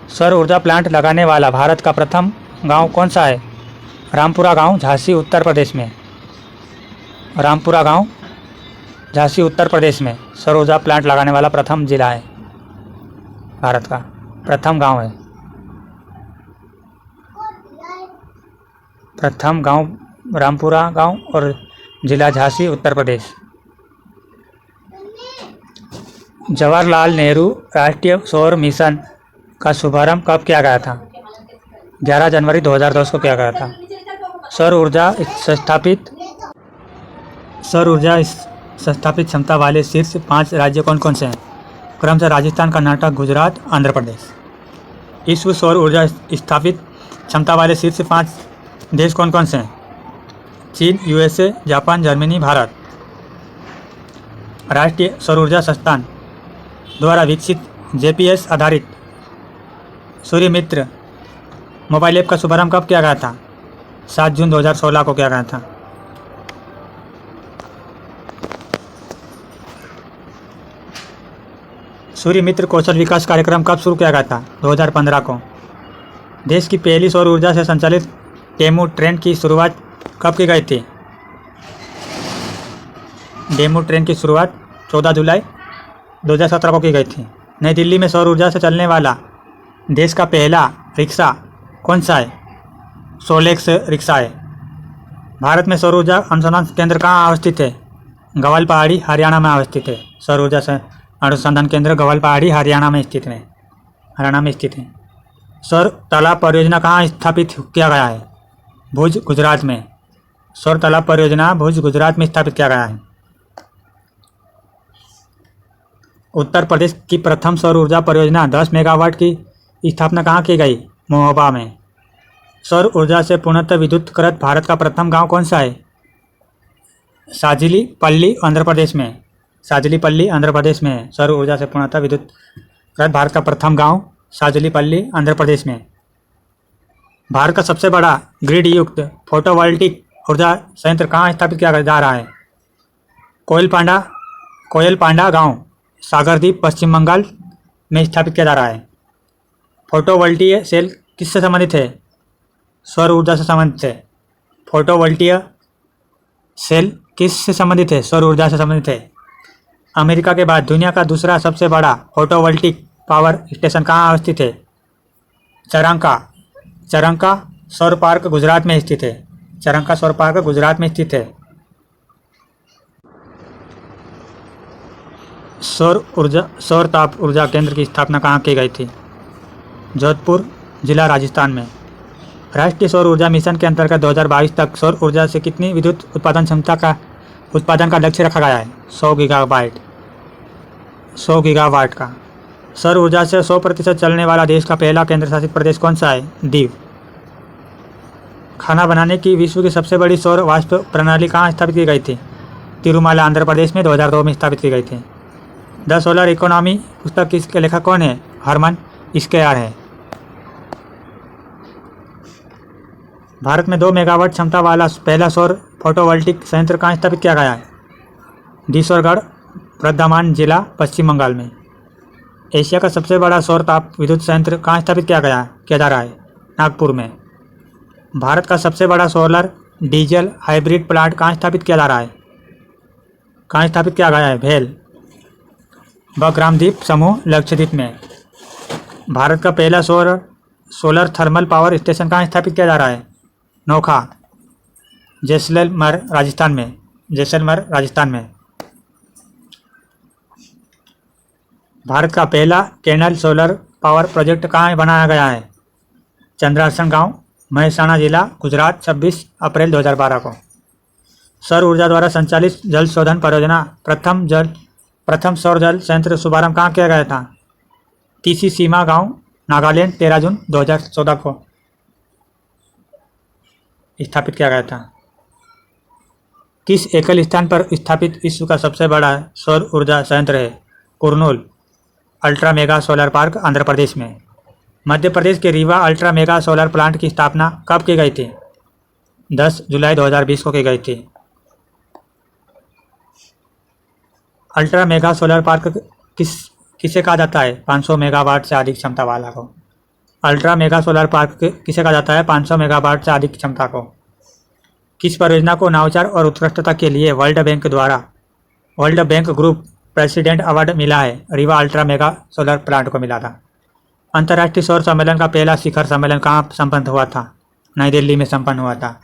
सौर ऊर्जा प्लांट लगाने वाला भारत का प्रथम गांव कौन सा है? रामपुरा गांव, झांसी, उत्तर प्रदेश में। रामपुरा गांव, झांसी, उत्तर प्रदेश में सौर ऊर्जा प्लांट लगाने वाला प्रथम जिला है, भारत का प्रथम गांव है। प्रथम गांव रामपुरा गांव और जिला झांसी, उत्तर प्रदेश। जवाहरलाल नेहरू राष्ट्रीय सौर मिशन का शुभारंभ कब किया गया था? 11 जनवरी 2010 को किया गया था। सौर ऊर्जा स्थापित क्षमता वाले शीर्ष 5 राज्य कौन कौन से हैं? क्रमशः राजस्थान, कर्नाटक, गुजरात, आंध्र प्रदेश। विश्व सौर ऊर्जा स्थापित क्षमता वाले शीर्ष 5 देश कौन कौन से हैं? चीन, USA, जापान, जर्मनी, भारत। राष्ट्रीय सौर ऊर्जा संस्थान द्वारा विकसित GPS आधारित सूर्य मित्र मोबाइल ऐप का शुभारंभ कब किया गया था? 7 जून 2016 को किया गया था। सूर्य मित्र कौशल विकास कार्यक्रम कब शुरू किया गया था? 2015 को। देश की पहली सौर ऊर्जा से संचालित डेमू ट्रेन की शुरुआत कब की गई थी? डेमू ट्रेन की शुरुआत 14 जुलाई 2017 को की गई थी। नई दिल्ली में सौर ऊर्जा से चलने वाला देश का पहला रिक्शा कौन सा है? सोलेक्स रिक्शा है। भारत में सौर ऊर्जा अनुसंधान केंद्र कहाँ अवस्थित है? गवल पहाड़ी, हरियाणा में अवस्थित है। सौर ऊर्जा से अनुसंधान केंद्र गवल पहाड़ी, हरियाणा में स्थित है। सौर तालाब परियोजना कहाँ स्थापित किया गया है? भुज, गुजरात में। सौर तालाब परियोजना भुज, गुजरात में स्थापित किया गया है। उत्तर प्रदेश की प्रथम सौर ऊर्जा परियोजना 10 मेगावाट की स्थापना कहाँ की गई? महोबा में। सौर ऊर्जा से पूर्णतः विद्युतकृत भारत का प्रथम गांव कौन सा है? साजिलीपल्ली, आंध्र प्रदेश में। साजिलीपल्ली, आंध्र प्रदेश में है। सौर ऊर्जा से पूर्णतः विद्युतकृत भारत का प्रथम गांव साजिलीपल्ली, आंध्र प्रदेश में। भारत का सबसे बड़ा ग्रिड युक्त फोटोवोल्टिक ऊर्जा संयंत्र कहाँ स्थापित किया जा रहा है? कोयलपांडा गांव, सागरदीप, पश्चिम बंगाल में स्थापित किया जा रहा है। फोटोवोल्टीय सेल किससे संबंधित है? सौर ऊर्जा से संबंधित है। फोटोवोल्टीय सेल किससे संबंधित है? सौर ऊर्जा से संबंधित है। अमेरिका के बाद दुनिया का दूसरा सबसे बड़ा फोटोवोल्टिक पावर स्टेशन कहाँ अवस्थित है? चरंका सौर पार्क, गुजरात में स्थित है। चरंका सौर पार्क गुजरात में स्थित है। सौर ताप ऊर्जा केंद्र की स्थापना कहाँ की गई थी? जोधपुर जिला, राजस्थान में। राष्ट्रीय सौर ऊर्जा मिशन के अंतर्गत 2022 तक सौर ऊर्जा से कितनी विद्युत उत्पादन क्षमता का उत्पादन का लक्ष्य रखा गया है? 100 गीगावाट का। सौर ऊर्जा से 100% चलने वाला देश का पहला केंद्र शासित प्रदेश कौन सा है? दीव। खाना बनाने की विश्व की सबसे बड़ी सौर वाष्प प्रणाली कहाँ स्थापित की गई थी? तिरुमाला, आंध्र प्रदेश में 2002 में स्थापित की गई थी। द सोलर इकोनॉमी पुस्तक किसके लेखक कौन है? हरमन स्क्वायर है। भारत में 2 मेगावाट क्षमता वाला पहला सौर फोटोवोल्टिक संयंत्र कहाँ स्थापित किया गया है? दिसौरगढ़, वर्धमान जिला, पश्चिम बंगाल में। एशिया का सबसे बड़ा सौर ताप विद्युत संयंत्र कहाँ स्थापित किया जा रहा है? नागपुर में। भारत का सबसे बड़ा सोलर डीजल हाइब्रिड प्लांट कहाँ स्थापित किया जा रहा है? कहाँ स्थापित किया गया है? भेल, बग्रामद्वीप समूह, लक्षद्वीप में। भारत का पहला सोलर थर्मल पावर स्टेशन कहाँ स्थापित किया जा रहा है? नोखा, जैसलमेर, राजस्थान में। भारत का पहला कैनल सोलर पावर प्रोजेक्ट कहाँ बनाया गया है? चंद्रासन गांव, महसाणा जिला, गुजरात, 26 अप्रैल 2012 को। सौर ऊर्जा द्वारा संचालित जल शोधन परियोजना प्रथम सौर जल संयंत्र शुभारंभ कहाँ किया गया था? तीसी सीमा गांव, नागालैंड, 13 जून 2014 को स्थापित किया गया था। किस एकल स्थान पर स्थापित विश्व का सबसे बड़ा सौर ऊर्जा संयंत्र है? Kurnool ultra mega solar park, Andhra Pradesh में। मध्य प्रदेश के Rewa ultra mega solar plant की स्थापना कब की गई थी? 10 जुलाई 2020 को की गई थी। अल्ट्रा मेगा सोलर पार्क किसे कहा जाता है? 500 मेगावाट से अधिक क्षमता वाला को। अल्ट्रा मेगा सोलर पार्क किसे कहा जाता है? 500 मेगावाट से अधिक क्षमता को। किस परियोजना को नवाचार और उत्कृष्टता के लिए world bank group president award मिला है? Rewa ultra mega solar plant को मिला था। अंतर्राष्ट्रीय सौर सम्मेलन का पहला शिखर सम्मेलन कहाँ संपन्न हुआ था? नई दिल्ली में संपन्न हुआ था।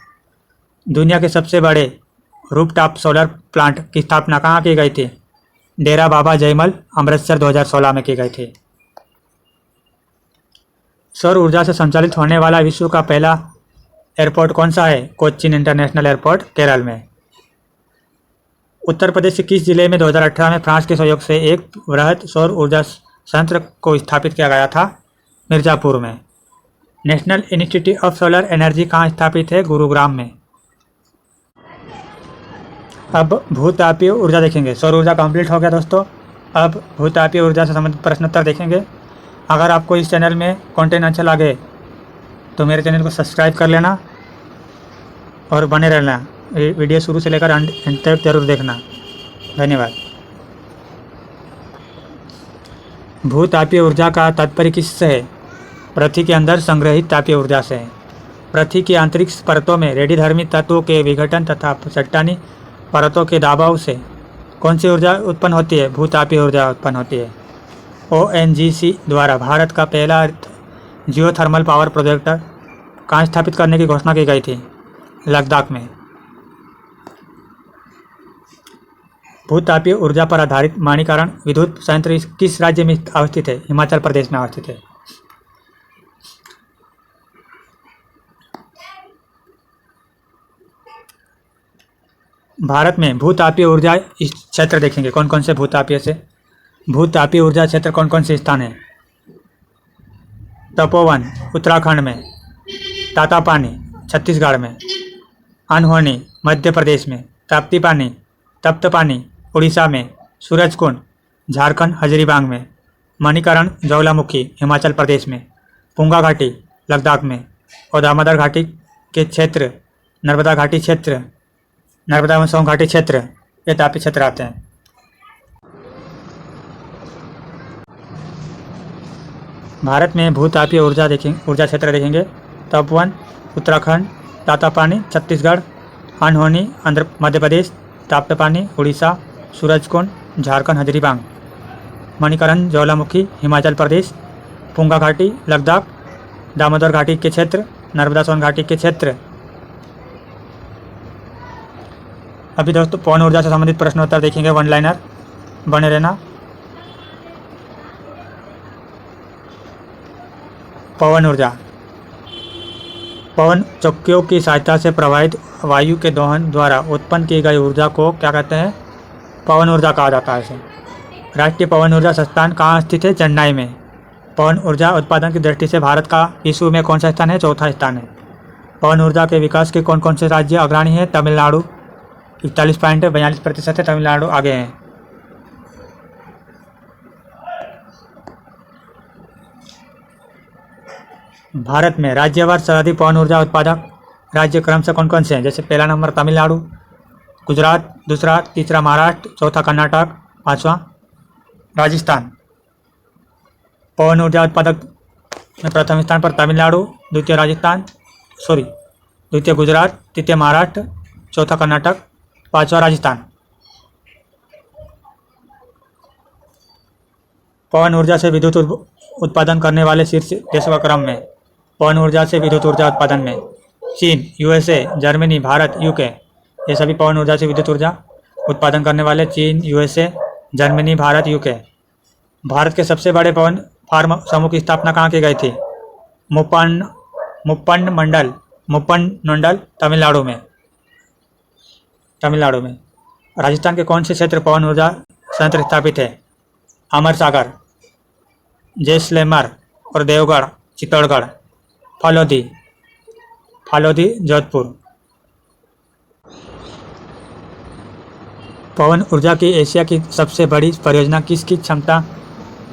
दुनिया के सबसे बड़े रूफटॉप सोलर प्लांट की स्थापना कहाँ की गई थी? डेरा बाबा जयमल, अमृतसर 2016 में की गई थी। सौर ऊर्जा से संचालित होने वाला विश्व का पहला एयरपोर्ट कौन सा है? कोच्चिन इंटरनेशनल एयरपोर्ट, केरल में। उत्तर प्रदेश के किस जिले में 2018 में फ्रांस के सहयोग से एक वृहद सौर ऊर्जा संयंत्र को स्थापित किया गया था? मिर्जापुर में। National institute of solar energy कहाँ स्थापित है? गुरुग्राम में। अब भूतापीय ऊर्जा देखेंगे। सौर ऊर्जा कंप्लीट हो गया दोस्तों। अब भूतापीय ऊर्जा से संबंधित प्रश्नोत्तर देखेंगे। अगर आपको इस चैनल में कंटेंट अच्छा लगे तो मेरे चैनल को सब्सक्राइब कर लेना और बने रहना। वीडियो शुरू से लेकर अंत तक जरूर देखना। धन्यवाद। भूतापीय ऊर्जा का तात्पर्य किससे है? पृथ्वी के अंदर संग्रहित तापीय ऊर्जा से है। पृथ्वी की आंतरिक परतों में रेडिधर्मी तत्वों के विघटन तथा चट्टानी परतों के दबाव से कौन सी ऊर्जा उत्पन्न होती है? भूतापीय ऊर्जा उत्पन्न होती है। ONGC द्वारा भारत का पहला जियोथर्मल पावर प्रोजेक्ट कहाँ स्थापित करने की घोषणा की गई थी? लद्दाख में। भूतापीय ऊर्जा पर आधारित माणिकरण विद्युत संयंत्र किस राज्य में अवस्थित है? हिमाचल प्रदेश में अवस्थित है। भारत में भूतापीय ऊर्जा क्षेत्र देखेंगे। कौन कौन से भूतापीय ऊर्जा क्षेत्र कौन कौन से स्थान है? तपोवन उत्तराखंड में, तातापानी छत्तीसगढ़ में, अनहोनी मध्य प्रदेश में, तप्तपानी उड़ीसा में, सूरजकुंड झारखंड हजारीबाग में, मणिकरण ज्वालामुखी हिमाचल प्रदेश में, पुंगा घाटी लद्दाख में और दामोदर घाटी के क्षेत्र, नर्मदा घाटी क्षेत्र, नर्मदा एवं सोन घाटी क्षेत्र, ये तापीय क्षेत्र आते हैं। भारत में भूतापीय ऊर्जा क्षेत्र देखेंगे। तपोवन उत्तराखंड, तातापानी छत्तीसगढ़, अनहोनी मध्य प्रदेश, ताप्तपानी उड़ीसा, सूरजकुंड झारखंड हजारीबाग, मणिकरण ज्वालामुखी हिमाचल प्रदेश, पुंगा घाटी लद्दाख, दामोदर घाटी के क्षेत्र, नर्मदा सोन घाटी के क्षेत्र। अभी दोस्तों पवन ऊर्जा से संबंधित प्रश्नोत्तर देखेंगे। वन लाइनर, बने रहना। पवन ऊर्जा, पवन चक्कियों की सहायता से प्रवाहित वायु के दोहन द्वारा उत्पन्न की गई ऊर्जा को क्या कहते हैं? पवन ऊर्जा कहा जाता है इसे। राष्ट्रीय पवन ऊर्जा संस्थान कहाँ स्थित है? चेन्नई में। पवन ऊर्जा उत्पादन की दृष्टि से भारत का विश्व में कौन सा स्थान है? चौथा स्थान है। पवन ऊर्जा के विकास के कौन कौन से राज्य अग्रणी हैं? तमिलनाडु 41.42% है, तमिलनाडु आगे हैं। भारत में राज्यवार सर्वाधिक पवन ऊर्जा उत्पादक राज्य क्रम से कौन कौन से हैं? जैसे पहला नंबर तमिलनाडु, गुजरात, दूसरा तीसरा महाराष्ट्र, चौथा कर्नाटक, पांचवा राजस्थान। पवन ऊर्जा उत्पादक में प्रथम स्थान पर तमिलनाडु, द्वितीय गुजरात, तृतीय महाराष्ट्र, चौथा कर्नाटक, पांचवा राजस्थान। पवन ऊर्जा से विद्युत उत्पादन करने वाले शीर्ष देशों का क्रम में। पवन ऊर्जा से विद्युत ऊर्जा उत्पादन में चीन, USA, जर्मनी, भारत, UK, ये सभी पवन ऊर्जा से विद्युत ऊर्जा उत्पादन करने वाले चीन, USA, Germany, Bharat, UK। Bharat के सबसे बड़े पवन फार्म समूह की स्थापना कहाँ की गई थी? मुप्पन मंडल तमिलनाडु में। राजस्थान के कौन से क्षेत्र पवन ऊर्जा संयंत्र स्थापित है? अमर सागर, जैसलमेर और देवगढ़ चित्तौड़गढ़, फालोदी जोधपुर। पवन ऊर्जा की एशिया की सबसे बड़ी परियोजना किसकी क्षमता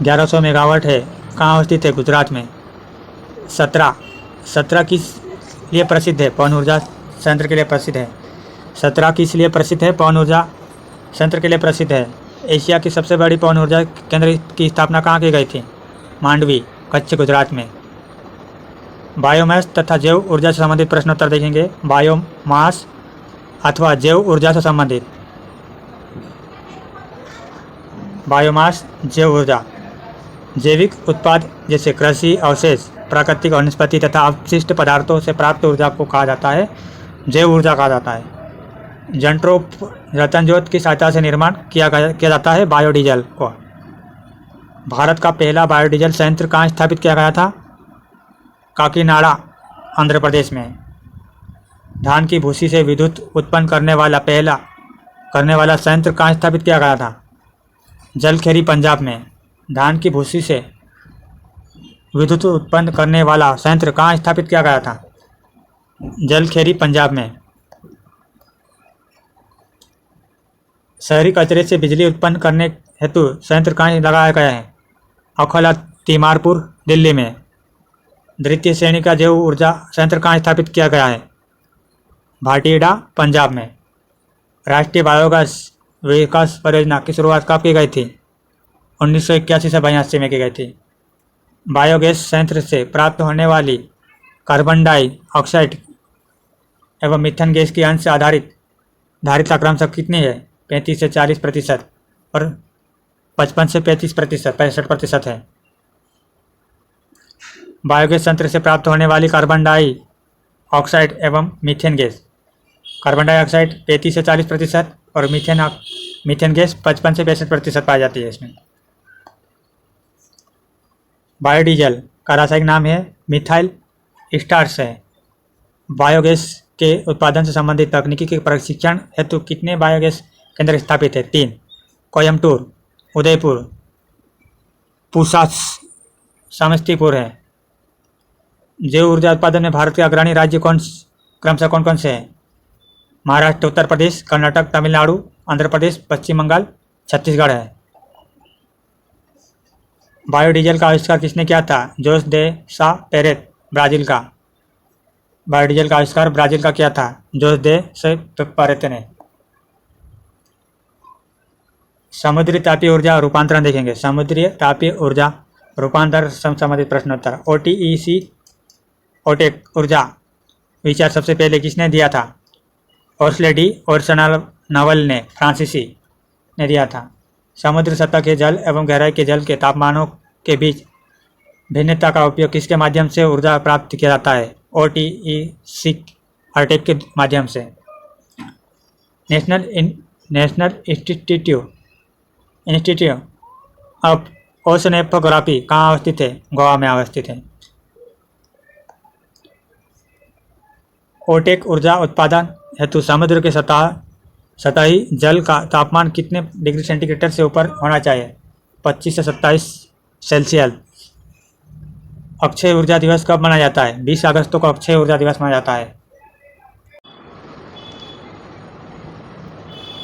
1100 मेगावाट है? कहाँ स्थित है? गुजरात में। 17 किस लिए प्रसिद्ध है? पवन ऊर्जा संयंत्र के लिए प्रसिद्ध है? 17 किस लिए प्रसिद्ध है? पवन ऊर्जा संयंत्र के लिए प्रसिद्ध है। एशिया की सबसे बड़ी पवन ऊर्जा केंद्र की स्थापना कहाँ की गई थी? मांडवी, कच्छ, गुजरात में। बायोमास तथा जैव ऊर्जा से संबंधित प्रश्नोत्तर देखेंगे। बायोमास अथवा जैव ऊर्जा से संबंधित। बायोमास, जैव ऊर्जा। जैविक उत्पाद जैसे कृषि अवशेष, प्राकृतिक वनस्पति तथा अवशिष्ट पदार्थों से प्राप्त ऊर्जा को कहा जाता है जैव ऊर्जा कहा जाता है। जंट्रोप रतनजोत की सहायता से निर्माण किया जाता है बायोडीजल को। भारत का पहला बायोडीजल संयंत्र कहाँ स्थापित किया गया था? काकीनाडा, आंध्र प्रदेश में। धान की भूसी से विद्युत उत्पन्न करने वाला संयंत्र कहाँ स्थापित किया गया था? जलखेरी, पंजाब में। धान की भूसी से विद्युत उत्पन्न करने वाला संयंत्र कहाँ स्थापित किया गया था? जलखेरी, पंजाब में। शहरी कचरे से बिजली उत्पन्न करने हेतु संयंत्र कहाँ लगाया गया है? अकोला, तिमारपुर, दिल्ली में। द्वितीय श्रेणी का जैव ऊर्जा संयंत्र कहाँ स्थापित किया गया है? भाटियाडा, पंजाब में। राष्ट्रीय बायोगैस विकास परियोजना की शुरुआत कब की गई थी? 1981 से 82 में की गई थी। बायोगैस संयंत्र से प्राप्त होने वाली कार्बन डाइऑक्साइड एवं मीथेन गैस की अंश आधारित धारिता क्रमशः कितनी है? 35 से 40% और 55 से 35%, 65% है। बायोगैस संयंत्र से प्राप्त होने वाली कार्बन डाइऑक्साइड एवं मीथेन गैस, कार्बन डाइऑक्साइड 35 से 40% और मीथेन गैस 55 से 65% पाई जाती है इसमें। बायोडीजल का रासायनिक नाम है मिथाइल स्टार्च है। बायोगैस के उत्पादन से संबंधित तकनीकी के प्रशिक्षण हेतु कितने बायोगैस केंद्र स्थापित है? 3। कोयम्बटूर, उदयपुर, पूसा, समस्तीपुर है। जैव ऊर्जा उत्पादन में भारत के अग्रणी राज्य क्रमशः कौन कौन से हैं? महाराष्ट्र, उत्तर प्रदेश, कर्नाटक, तमिलनाडु, आंध्र प्रदेश, पश्चिम बंगाल, छत्तीसगढ़ है। बायोडीजल का आविष्कार किसने किया था? जोस दे सा पेरेत, ब्राज़ील का। बायोडीजल का आविष्कार ब्राज़ील का किया था जोस दे से पेरेत ने। समुद्री तापीय ऊर्जा रूपांतरण देखेंगे। समुद्री तापीय ऊर्जा रूपांतरण संबंधित प्रश्नोत्तर। ओटेक ऊर्जा विचार सबसे पहले किसने दिया था? ओर्सलेडी ओर्सनवल ने, फ्रांसीसी ने दिया था। समुद्र सतह के जल एवं गहराई के जल के तापमानों के बीच भिन्नता का उपयोग किसके माध्यम से ऊर्जा प्राप्त किया जाता है? ओटेक के माध्यम से। नेशनल इंस्टीट्यूट ऑफ ओशनोग्राफी कहाँ अवस्थित है? गोवा में अवस्थित है। ओटेक ऊर्जा उत्पादन हेतु समुद्र के सतही जल का तापमान कितने डिग्री सेंटीग्रेड से ऊपर होना चाहिए? 25 से 27 सेल्सियस। अक्षय ऊर्जा दिवस कब मनाया जाता है? 20 अगस्त को अक्षय ऊर्जा दिवस मनाया जाता है।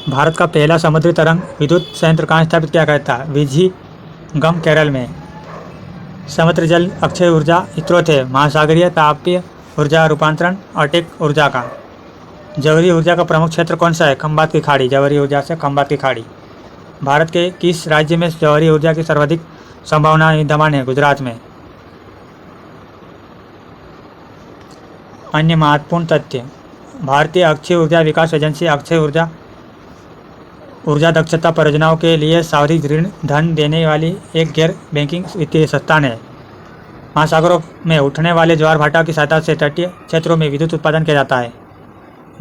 भारत का पहला समुद्री तरंग विद्युत संयंत्र कहाँ स्थापित किया गया था? विझिगम, केरल में। समुद्र जल अक्षय ऊर्जा स्रोत है। महासागरीय तापीय ऊर्जा रूपांतरण ओटेक ऊर्जा का। जौहरी ऊर्जा का प्रमुख क्षेत्र कौन सा है? खंबात की खाड़ी। जौहरी ऊर्जा से खंबात की खाड़ी। भारत के किस राज्य में जौहरी ऊर्जा की सर्वाधिक संभावना विद्यमान है? गुजरात में। अन्य महत्वपूर्ण तथ्य। भारतीय अक्षय ऊर्जा विकास एजेंसी अक्षय ऊर्जा दक्षता परियोजनाओं के लिए सावधि ऋण धन देने वाली एक गैर बैंकिंग वित्तीय संस्थान है। महासागरों में उठने वाले ज्वार भाटा की सहायता से तटीय क्षेत्रों में विद्युत उत्पादन किया जाता है।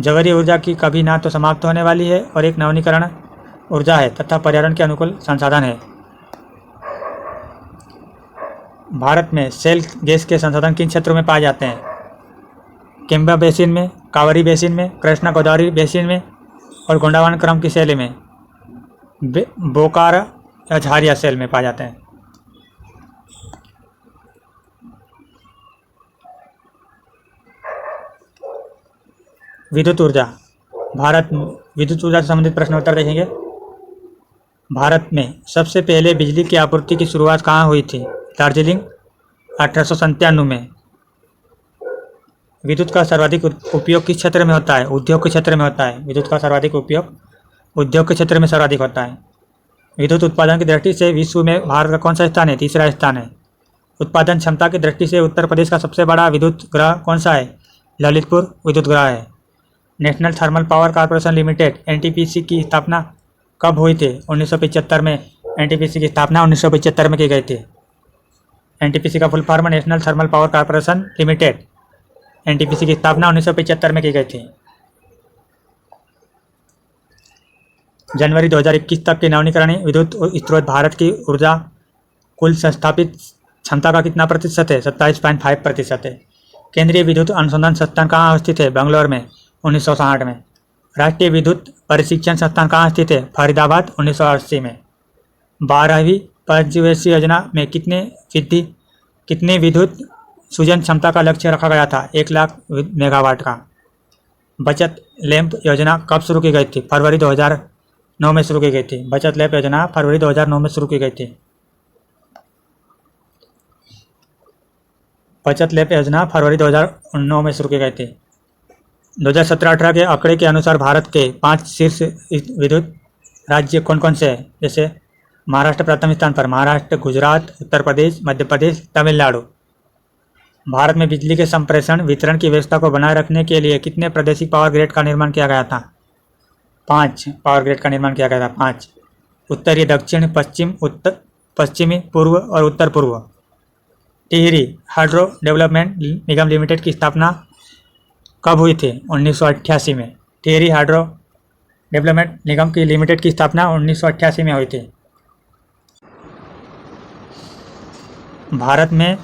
जौहरी ऊर्जा की कभी ना तो समाप्त होने वाली है और एक नवीनीकरण ऊर्जा है तथा पर्यावरण के अनुकूल संसाधन है। भारत में शेल गैस के संसाधन किन क्षेत्रों में पाए जाते हैं? केम्बा बेसिन में, कावेरी बेसिन में, कृष्णा गोदावरी बेसिन में और गोंडावन क्रम की शैली में। बोकारो या झारिया सेल में पाए जाते हैं। विद्युत ऊर्जा। विद्युत ऊर्जा से संबंधित प्रश्नोत्तर देखेंगे। भारत में सबसे पहले बिजली की आपूर्ति की शुरुआत कहाँ हुई थी? दार्जिलिंग, 1897 में। विद्युत का सर्वाधिक उपयोग किस क्षेत्र में होता है? उद्योग के क्षेत्र में होता है। विद्युत का सर्वाधिक उपयोग उद्योग के क्षेत्र में सर्वाधिक होता है। विद्युत उत्पादन की दृष्टि से विश्व में भारत का कौन सा स्थान है? तीसरा स्थान है। उत्पादन क्षमता की दृष्टि से उत्तर प्रदेश का सबसे बड़ा विद्युत ग्रह कौन सा है? ललितपुर विद्युत ग्रह है। National thermal power corporation limited NTPC की स्थापना कब हुई थी? 1975 में। एनटीपीसी की स्थापना 1975 में की गई थी। एनटीपीसी का full form national thermal power corporation limited. NTPC की स्थापना 1975 में की गई थी। जनवरी 2021 तक के नवीकरणीय विद्युत स्रोत भारत की ऊर्जा कुल संस्थापित क्षमता का कितना प्रतिशत है? 27.5% है। केंद्रीय विद्युत अनुसंधान संस्थान कहाँ स्थित है? बेंगलोर में 1960 में। राष्ट्रीय विद्युत प्रशिक्षण संस्थान कहाँ स्थित है? फरीदाबाद 1980 में। 12वीं पंचवर्षीय योजना में कितने विद्युत सूजन क्षमता का लक्ष्य रखा गया था? 1 लाख मेगावाट का। बचत लैंप योजना कब शुरू की गई थी? फरवरी 2009 में शुरू की गई थी। बचत लैंप योजना फरवरी 2009 में शुरू की गई थी। बचत लैंप योजना फरवरी 2009 में शुरू की गई थी। 2017-18 के आंकड़े के अनुसार भारत के 5 शीर्ष विद्युत राज्य कौन कौन से हैं? जैसे महाराष्ट्र प्रथम स्थान पर, महाराष्ट्र, गुजरात, उत्तर प्रदेश, मध्य प्रदेश, तमिलनाडु। भारत में बिजली के संप्रेषण वितरण की व्यवस्था को बनाए रखने के लिए कितने प्रादेशिक पावर ग्रिड का निर्माण किया गया था? 5 पावर ग्रिड का निर्माण किया गया था। 5 उत्तरी, दक्षिण, पश्चिम, उत्तर पश्चिमी, पूर्व और उत्तर पूर्व। टिहरी हाइड्रो डेवलपमेंट निगम लिमिटेड की स्थापना कब हुई थी? 1988 में। टिहरी हाइड्रो डेवलपमेंट निगम की लिमिटेड की स्थापना 1988 में हुई थी। भारत में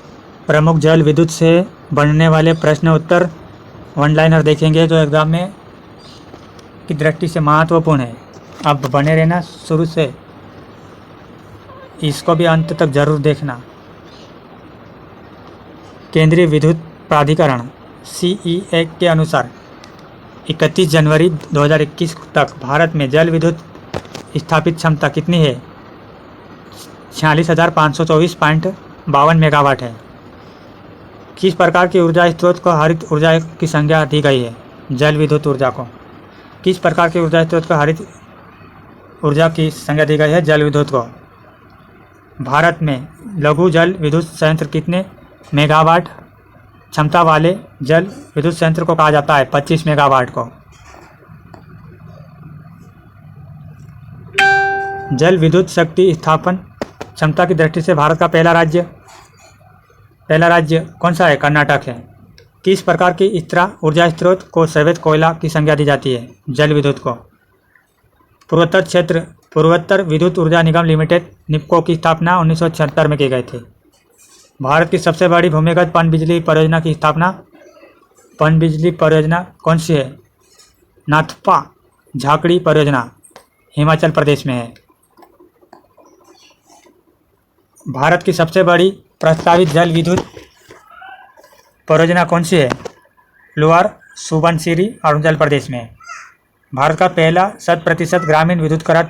प्रमुख जल विद्युत से बनने वाले प्रश्न उत्तर वन लाइनर देखेंगे जो एग्जाम में की दृष्टि से महत्वपूर्ण है। अब बने रहना शुरू से, इसको भी अंत तक जरूर देखना। केंद्रीय विद्युत प्राधिकरण CEA के अनुसार 31 जनवरी 2021 तक भारत में जल विद्युत स्थापित क्षमता कितनी है? 46,524.52 मेगावाट है। किस प्रकार की ऊर्जा स्रोत को हरित ऊर्जा की संज्ञा दी गई है? जल विद्युत ऊर्जा को किस प्रकार की ऊर्जा स्रोत को हरित ऊर्जा की संज्ञा दी गई है? जल विद्युत को। भारत में लघु जल विद्युत संयंत्र कितने मेगावाट क्षमता वाले जल विद्युत संयंत्र को कहा जाता है? 25 मेगावाट को। जल विद्युत शक्ति स्थापन क्षमता की दृष्टि से भारत का पहला राज्य कौन सा है? कर्नाटक है। किस प्रकार की ऊर्जा स्रोत को सफेद कोयला की संज्ञा दी जाती है? जल विद्युत को। पूर्वोत्तर विद्युत ऊर्जा निगम लिमिटेड निप्को की स्थापना 1976 में की गई थी। भारत की सबसे बड़ी भूमिगत पनबिजली परियोजना कौन सी है? नाथपा झाकड़ी परियोजना हिमाचल प्रदेश में है। भारत की सबसे बड़ी प्रस्तावित जल विद्युत परियोजना कौन सी है? लोअर सुबनसिरी अरुणाचल प्रदेश में। भारत का पहला 100% ग्रामीण विद्युतीकरण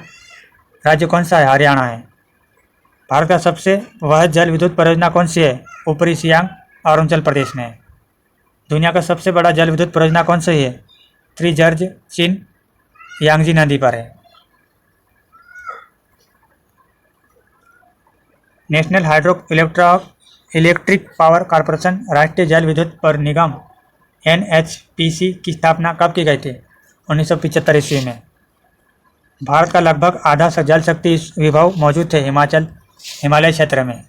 राज्य कौन सा है? हरियाणा है। भारत का सबसे वृहद जल विद्युत परियोजना कौन सी है? ऊपरी सियांग अरुणाचल प्रदेश में। दुनिया का सबसे बड़ा जल विद्युत परियोजना कौन सी है? त्रिजर्ज चीन यांगजी नदी पर है। National hydro electric power corporation राष्ट्रीय जल विद्युत पर निगम NHPC की स्थापना कब की गई थी? 1975 ईस्वी में। भारत का लगभग आधा जल शक्ति विभव मौजूद है हिमालय क्षेत्र में।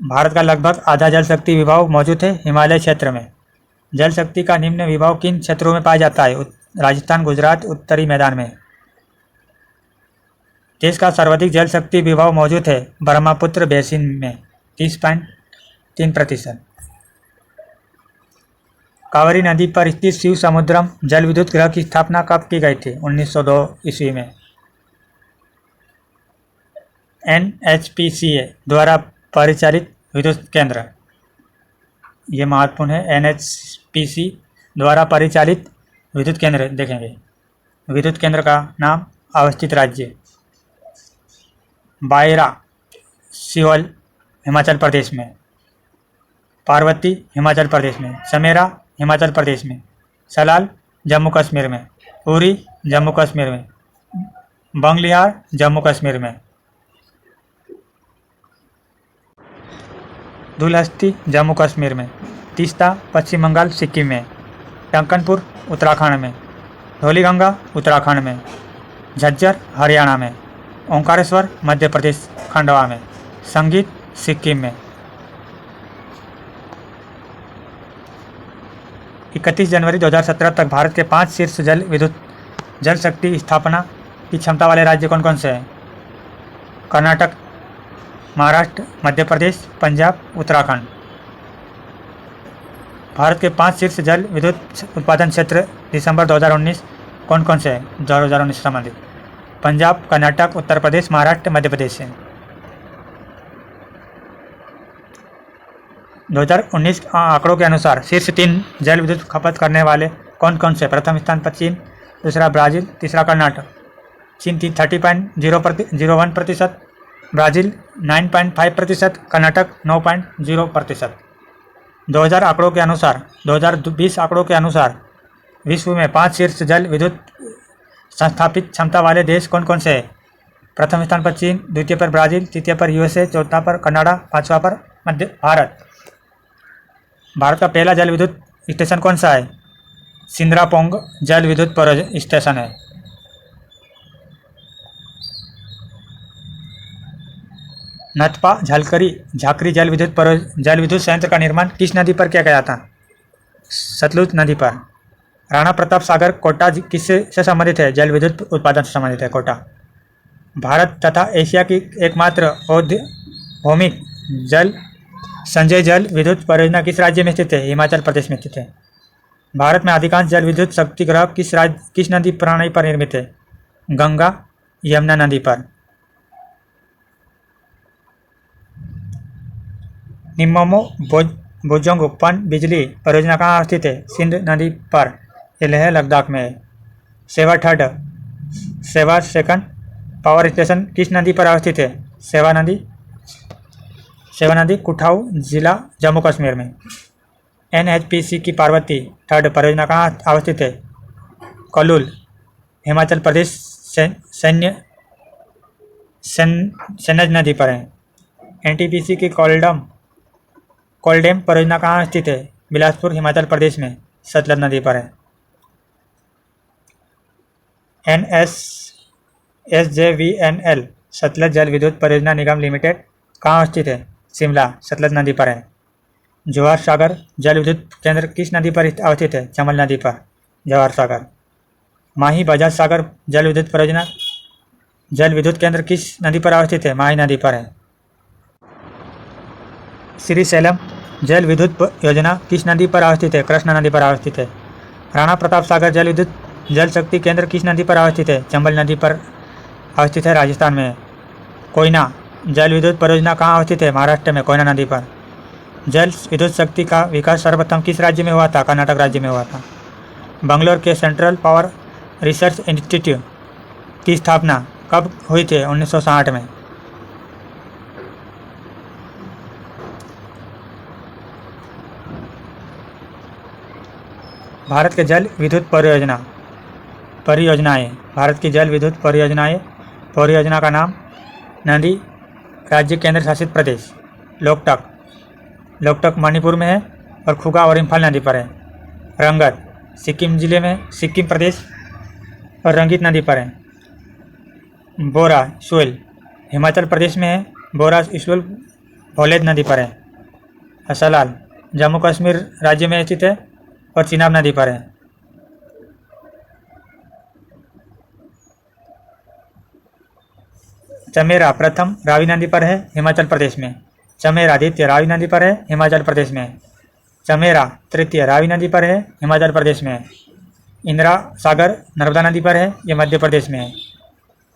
भारत का लगभग आधा जल शक्ति विभव मौजूद है हिमालय क्षेत्र में। जल शक्ति का निम्न विभव किन क्षेत्रों में पाया जाता है? राजस्थान, गुजरात, उत्तरी मैदान में। देश का सर्वाधिक जल शक्ति विभव मौजूद है ब्रह्मपुत्र बेसिन में 30.3%। कावेरी नदी पर स्थित शिव समुद्रम जल विद्युत गृह की स्थापना कब की गई थी? 1902 ईस्वी में। NHPCA द्वारा परिचालित विद्युत केंद्र, ये महत्वपूर्ण है। NHPC द्वारा परिचालित विद्युत केंद्र देखेंगे। विद्युत केंद्र का नाम, अवस्थित राज्य बायरा सिवल हिमाचल प्रदेश में, पार्वती हिमाचल प्रदेश में, समेरा हिमाचल प्रदेश में। सलाल जम्मू कश्मीर में। उरी जम्मू कश्मीर में। बंगलिहार जम्मू कश्मीर में। धुलहस्ती जम्मू कश्मीर में। तीस्ता पश्चिम बंगाल सिक्किम में। टंकनपुर उत्तराखंड में। धौलीगंगा उत्तराखंड में। झज्जर हरियाणा में। ओंकारेश्वर मध्य प्रदेश खंडवा में। संगीत सिक्किम में। 31 जनवरी 2017 तक भारत के 5 शीर्ष जल शक्ति स्थापना की क्षमता वाले राज्य कौन कौन से हैं? कर्नाटक, महाराष्ट्र, मध्य प्रदेश, पंजाब, उत्तराखंड। भारत के 5 शीर्ष जल विद्युत उत्पादन क्षेत्र दिसंबर 2019 कौन कौन से हैं? 2019 संबंधित पंजाब, कर्नाटक, उत्तर प्रदेश, महाराष्ट्र, मध्य प्रदेश है। 2019 आंकड़ों के अनुसार शीर्ष 3 जल विद्युत खपत करने वाले कौन कौन से? प्रथम स्थान पर चीन, दूसरा ब्राज़ील, तीसरा कर्नाटक। चीन 30.01%, ब्राज़ील 9.5%, कर्नाटक 9.0%। 2020 आंकड़ों के अनुसार विश्व में 5 शीर्ष जल विद्युत संस्थापित क्षमता वाले देश कौन कौन से हैं? प्रथम स्थान पर चीन, द्वितीय पर ब्राज़ील, तृतीय पर USA, चौथा पर कनाडा, पांचवा पर भारत। भारत का पहला जल विद्युत स्टेशन कौन सा है? सिंद्रापोंग जल विद्युत स्टेशन है। नथपा झाकरी जल विद्युत संयंत्र का निर्माण किस नदी पर किया गया था? सतलुज नदी पर। राणा प्रताप सागर कोटा किससे संबंधित है? जल विद्युत उत्पादन से संबंधित है कोटा। भारत तथा एशिया की एकमात्र भौमिक संचय जल विद्युत परियोजना किस राज्य में स्थित है? हिमाचल प्रदेश में स्थित है। भारत में अधिकांश जल विद्युत शक्ति ग्रह किस नदी प्रणाली पर निर्मित है? गंगा यमुना नदी पर। निम्मोमो बोजोंग पन बिजली परियोजना कहाँ स्थित है? सिंध नदी पर। यह लेह लद्दाख में है। सेवा सेकंड पावर स्टेशन किस नदी पर अवस्थित है? सेवा नदी कुठाऊ जिला जम्मू कश्मीर में। NHPC की पार्वती थर्ड परियोजना कहाँ अवस्थित है? कलुल हिमाचल प्रदेश सैनज नदी पर है। NTPC की कोलडेम परियोजना कहाँ स्थित है? बिलासपुर हिमाचल प्रदेश में सतलज नदी पर है। NSSJVNL सतलज जल विद्युत परियोजना निगम लिमिटेड कहाँ स्थित है? शिमला सतलज नदी पर है। जवाहर सागर जल विद्युत केंद्र किस नदी पर अवस्थित है? चंबल नदी पर जवाहर सागर। माही बजाज सागर जल विद्युत केंद्र किस नदी पर अवस्थित है? माही नदी पर है। श्रीशैलम जल विद्युत योजना किस नदी पर अवस्थित है? कृष्णा नदी पर अवस्थित है। राणा प्रताप सागर जल शक्ति केंद्र किस नदी पर अवस्थित है? चंबल नदी पर अवस्थित है, राजस्थान में। कोयना जल विद्युत परियोजना कहाँ अवस्थित है? महाराष्ट्र में कोयना नदी पर। जल विद्युत शक्ति का विकास सर्वप्रथम किस राज्य में हुआ था? कर्नाटक राज्य में हुआ था। बंगलोर के सेंट्रल पावर रिसर्च इंस्टीट्यूट की स्थापना कब हुई थी? 1960 में। भारत के जल विद्युत परियोजनाएं। भारत की जल विद्युत परियोजना का नाम नदी राज्य केंद्र शासित प्रदेश। लोकटक मणिपुर में है और खुगा और इम्फाल नदी पर है। रंगत सिक्किम जिले में सिक्किम प्रदेश और रंगीत नदी पर है। बोरा सुएल हिमाचल प्रदेश में है। बोरा सुएल भोलेद नदी पर है। हसलाल जम्मू कश्मीर राज्य में स्थित है और चिनाब नदी पर है। चमेरा प्रथम रावी नदी पर है, हिमाचल प्रदेश में। चमेरा द्वितीय रावी नदी पर है, हिमाचल प्रदेश में। चमेरा तृतीय रावी नदी पर है, हिमाचल प्रदेश में। इंदिरा सागर नर्मदा नदी पर है, ये मध्य प्रदेश में है।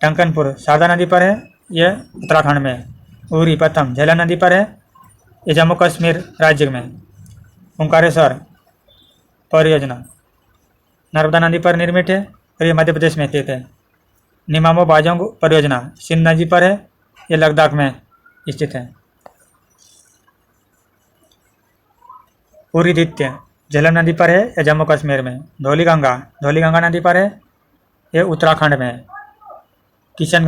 टंकनपुर शारदा नदी पर है, यह उत्तराखंड में। उरी प्रथम झेलम नदी पर है, ये जम्मू कश्मीर राज्य में। ओंकारेश्वर परियोजना नर्मदा नदी पर निर्मित है और ये मध्य प्रदेश में स्थित है। निमामो बाजोंग परियोजना सिंध नदी पर है, ये लद्दाख में स्थित है। उरी द्वितीय झेलम नदी पर है ये जम्मू कश्मीर में। धौली गंगा नदी पर है ये उत्तराखंड में। किशन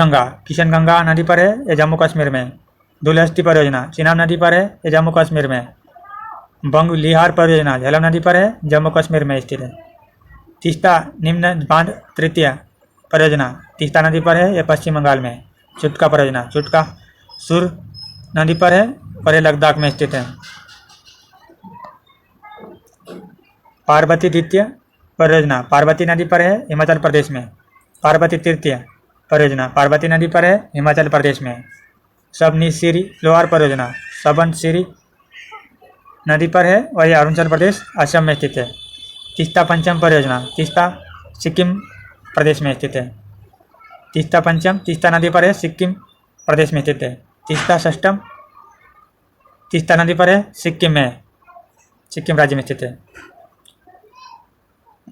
गंगा नदी पर है ये जम्मू कश्मीर में। दुलहस्ती परियोजना चिनाब नदी पर है ये जम्मू कश्मीर में। बंग लिहार परियोजना झेलम नदी पर है जम्मू कश्मीर में स्थित है। तीस्ता निम्न बांध तृतीय परियोजना तीस्ता नदी पर है ये पश्चिम बंगाल में। चुटका परियोजना चुटका सुर नदी पर है और ये लद्दाख में स्थित है। पार्वती द्वितीय परियोजना पार्वती नदी पर है हिमाचल प्रदेश में। पार्वती तृतीय परियोजना पार्वती नदी पर है हिमाचल प्रदेश में। सबनीसिरी लोअर परियोजना सबनसिरी नदी पर है और यह अरुणाचल प्रदेश असम में स्थित है। तीस्ता पंचम परियोजना तीस्ता सिक्किम प्रदेश में स्थित है। तीस्ता पंचम तीस्ता नदी पर है सिक्किम प्रदेश में स्थित है। तीस्ता षष्ठम तीस्ता नदी पर है सिक्किम राज्य में स्थित है।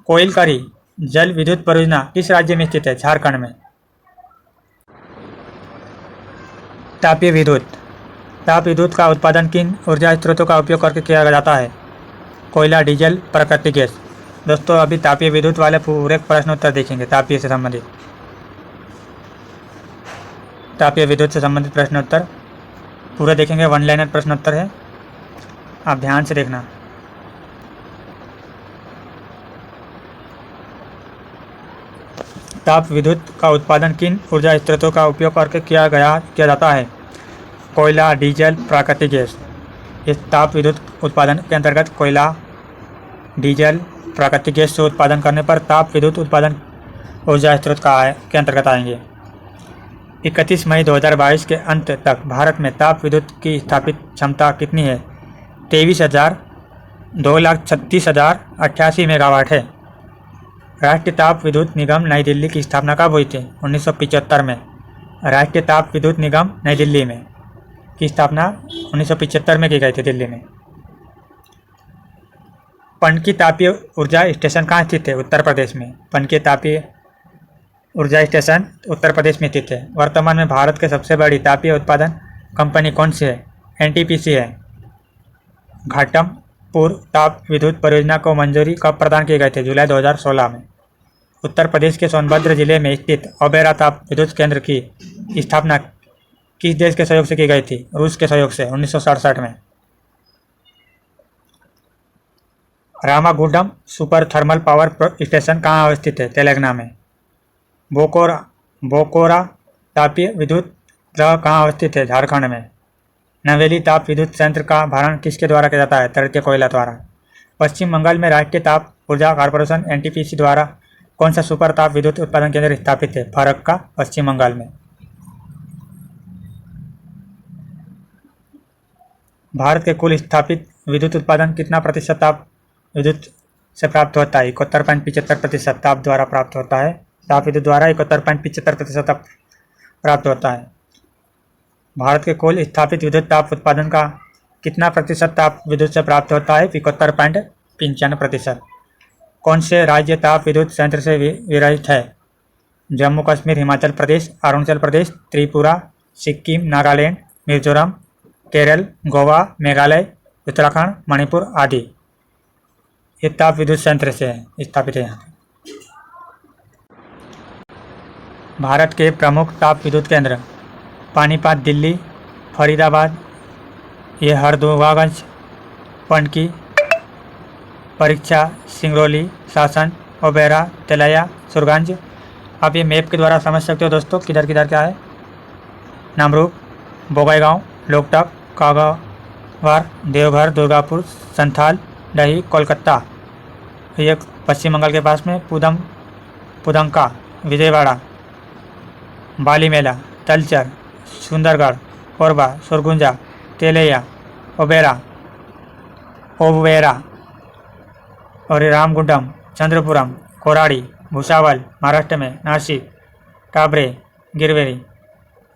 कोइलकारी जल विद्युत परियोजना किस राज्य में स्थित है? झारखंड में। तापीय विद्युत का उत्पादन किन ऊर्जा स्रोतों का उपयोग करके किया जाता है? कोयला, डीजल, प्राकृतिक गैस। दोस्तों अभी तापीय विद्युत वाले पूरे प्रश्नोत्तर देखेंगे। तापीय विद्युत से संबंधित प्रश्नोत्तर पूरे देखेंगे। वन लाइनर प्रश्नोत्तर है, आप ध्यान से देखना। ताप विद्युत का उत्पादन किन ऊर्जा स्रोतों का उपयोग करके किया जाता है? कोयला, डीजल, प्राकृतिक गैस। इस ताप विद्युत उत्पादन के अंतर्गत कोयला, डीजल, प्राकृतिक गैस से उत्पादन करने पर ताप विद्युत उत्पादन ऊर्जा स्रोत के अंतर्गत आएंगे। 31 मई 2022 के अंत तक भारत में ताप विद्युत की स्थापित क्षमता कितनी है? 23,000 2,36,088 मेगावाट है। राष्ट्रीय ताप विद्युत निगम नई दिल्ली की स्थापना कब हुई थी? 1975 में। राष्ट्रीय ताप विद्युत निगम नई दिल्ली में की स्थापना 1975 में की गई थी दिल्ली में। पनकी तापीय ऊर्जा स्टेशन कहाँ स्थित है? उत्तर प्रदेश में। पनकी तापीय ऊर्जा स्टेशन उत्तर प्रदेश में स्थित है। वर्तमान में भारत के सबसे बड़ी तापीय उत्पादन कंपनी कौन सी है? एनटीपीसी है। घाटमपुर ताप विद्युत परियोजना को मंजूरी कब प्रदान की गई थी? जुलाई 2016 में। उत्तर प्रदेश के सोनभद्र जिले में स्थित ओबेरा ताप विद्युत केंद्र की स्थापना किस देश के सहयोग से की गई थी? रूस के सहयोग से 1967 में। Ramagundam super thermal power station कहाँ अवस्थित है? तेलंगाना में। बोकोरा तापीय विद्युत ग्रह कहाँ अवस्थित है? झारखंड में। नवेली ताप विद्युत संयंत्र का भरण किसके द्वारा किया जाता है? तृतीय कोयला द्वारा। पश्चिम बंगाल में राष्ट्रीय ताप ऊर्जा कॉर्पोरेशन एनटीपीसी द्वारा कौन सा सुपर ताप विद्युत उत्पादन केंद्र स्थापित है? फरक्का, पश्चिम बंगाल में। भारत के कुल स्थापित विद्युत उत्पादन कितना प्रतिशत ताप विद्युत से प्राप्त होता है? 71.75% ताप द्वारा प्राप्त होता है। ताप विद्युत द्वारा 71.75% ताप प्राप्त होता है। भारत के कुल स्थापित विद्युत ताप उत्पादन का कितना प्रतिशत ताप विद्युत से प्राप्त होता है? 71.95%। कौन से राज्य ताप विद्युत संयंत्र से विरहित है? जम्मू कश्मीर, हिमाचल प्रदेश, अरुणाचल प्रदेश, त्रिपुरा, सिक्किम, नागालैंड, मिजोरम, केरल, गोवा, मेघालय, उत्तराखंड, मणिपुर आदि। ये ताप विद्युत संयंत्र से स्थापित है यहाँ। भारत के प्रमुख ताप विद्युत केंद्र पानीपत, दिल्ली, फरीदाबाद, ये हरदोवागंज, पनकी, परीक्षा, सिंगरौली, शासन, ओबेरा, तेलैया, सुरगंज। आप ये मैप के द्वारा समझ सकते हो दोस्तों किधर किधर क्या है। नामरूप, बोगाईगांव, लोकटक, कागावार, देवघर, दुर्गापुर, संथाल, डही, कोलकाता। ये पश्चिम बंगाल के पास में पुदंका, विजयवाड़ा, बालीमेला, तलचर, सुंदरगढ़, कोरबा, सुरगुंजा, तेलैया, ओबेरा और रामगुंडम, चंद्रपुरम, कोराड़ी, भुसावल, महाराष्ट्र में, नासिक, टाबरे, गिरवेरी,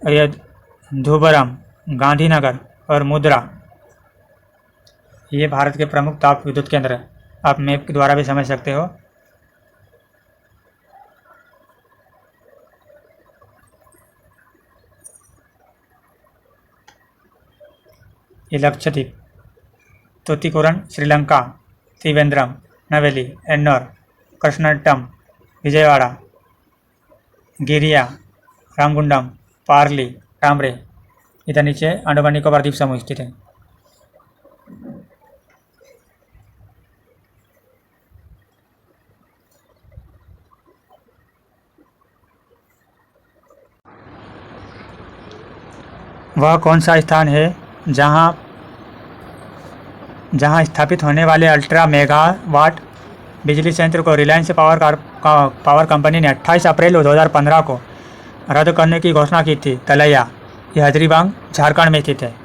और ये धुबरम, गांधीनगर और मुद्रा। ये भारत के प्रमुख ताप विद्युत केंद्र है। आप मैप के द्वारा भी समझ सकते हो। ये लक्षद्वीप, तूतीकोरन, श्रीलंका, त्रिवेंद्रम, नवेली, एन्नोर, कृष्णट्टम, विजयवाड़ा, गिरिया, रामगुंडम, पार्ली, टामरे। इधर नीचे अंडमान निकोबार द्वीप समूह स्थित है। वह कौन सा स्थान है जहां स्थापित होने वाले अल्ट्रा मेगावाट बिजली संयंत्र को रिलायंस पावर कंपनी ने 28 अप्रैल 2015 को रद्द करने की घोषणा की थी। तलैया, यह हजरीबांग झारखंड में स्थित है।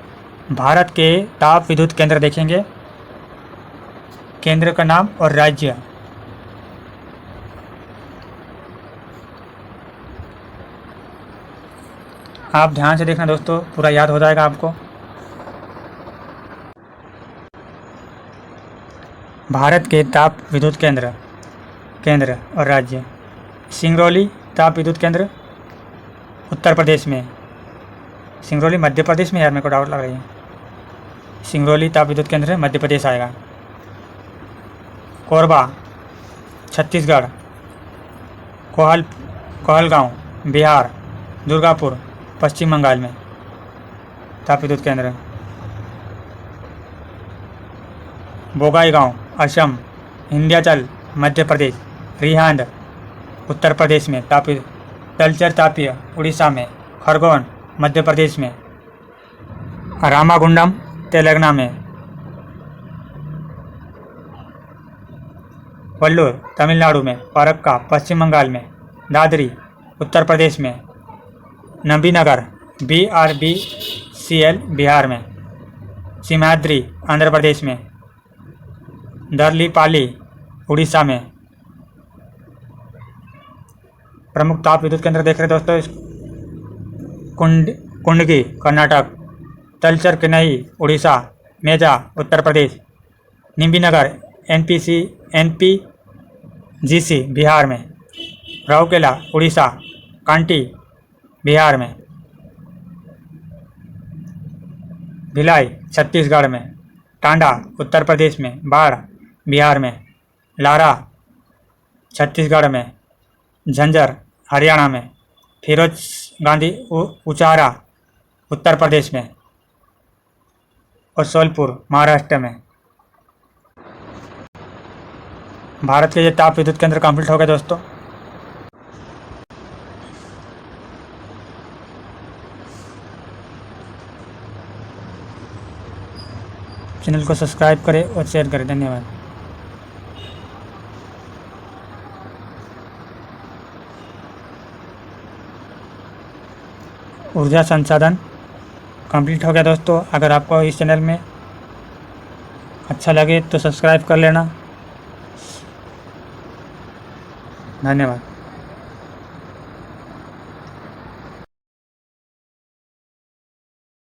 भारत के ताप विद्युत केंद्र देखेंगे, केंद्र का नाम और राज्य। आप ध्यान से देखना दोस्तों, पूरा याद हो जाएगा आपको। भारत के ताप विद्युत केंद्र और राज्य। सिंगरौली ताप विद्युत केंद्र उत्तर प्रदेश में। सिंगरौली मध्य प्रदेश में, यार मेरे को डाउट लग रही है। सिंगरौली ताप विद्युत केंद्र मध्य प्रदेश आएगा। कोरबा छत्तीसगढ़। कोहलगांव बिहार। दुर्गापुर पश्चिम बंगाल में ताप विद्युत केंद्र। बोगाईगांव असम। विंध्याचल मध्य प्रदेश। रिहांद उत्तर प्रदेश में तलचर तापीय उड़ीसा में। खरगोन मध्य प्रदेश में। रामागुंडम तेलंगाना में। वल्लूर तमिलनाडु में। फरक्का पश्चिम बंगाल में। दादरी उत्तर प्रदेश में। नबीनगर BRBCL बिहार में। सिमहाद्री आंध्र प्रदेश में। दरलीपाली उड़ीसा में। प्रमुख ताप विद्युत केंद्र देख रहे दोस्तों, कुंडगी कर्नाटक। तलचर कन्नई उड़ीसा। मेजा उत्तर प्रदेश। निम्बीनगर NPGC बिहार में। राउरकेला उड़ीसा। कांटी बिहार में। भिलाई छत्तीसगढ़ में। टांडा उत्तर प्रदेश में। बाढ़ बिहार में। लारा छत्तीसगढ़ में। झंझर हरियाणा में। फिरोज गांधी उचारा उत्तर प्रदेश में। और सोलपुर महाराष्ट्र में। भारत के ये ताप विद्युत केंद्र कंप्लीट हो गए दोस्तों। चैनल को सब्सक्राइब करें और शेयर करें। धन्यवाद। ऊर्जा संसाधन कंप्लीट हो गया दोस्तों। अगर आपको इस चैनल में अच्छा लगे तो सब्सक्राइब कर लेना। धन्यवाद।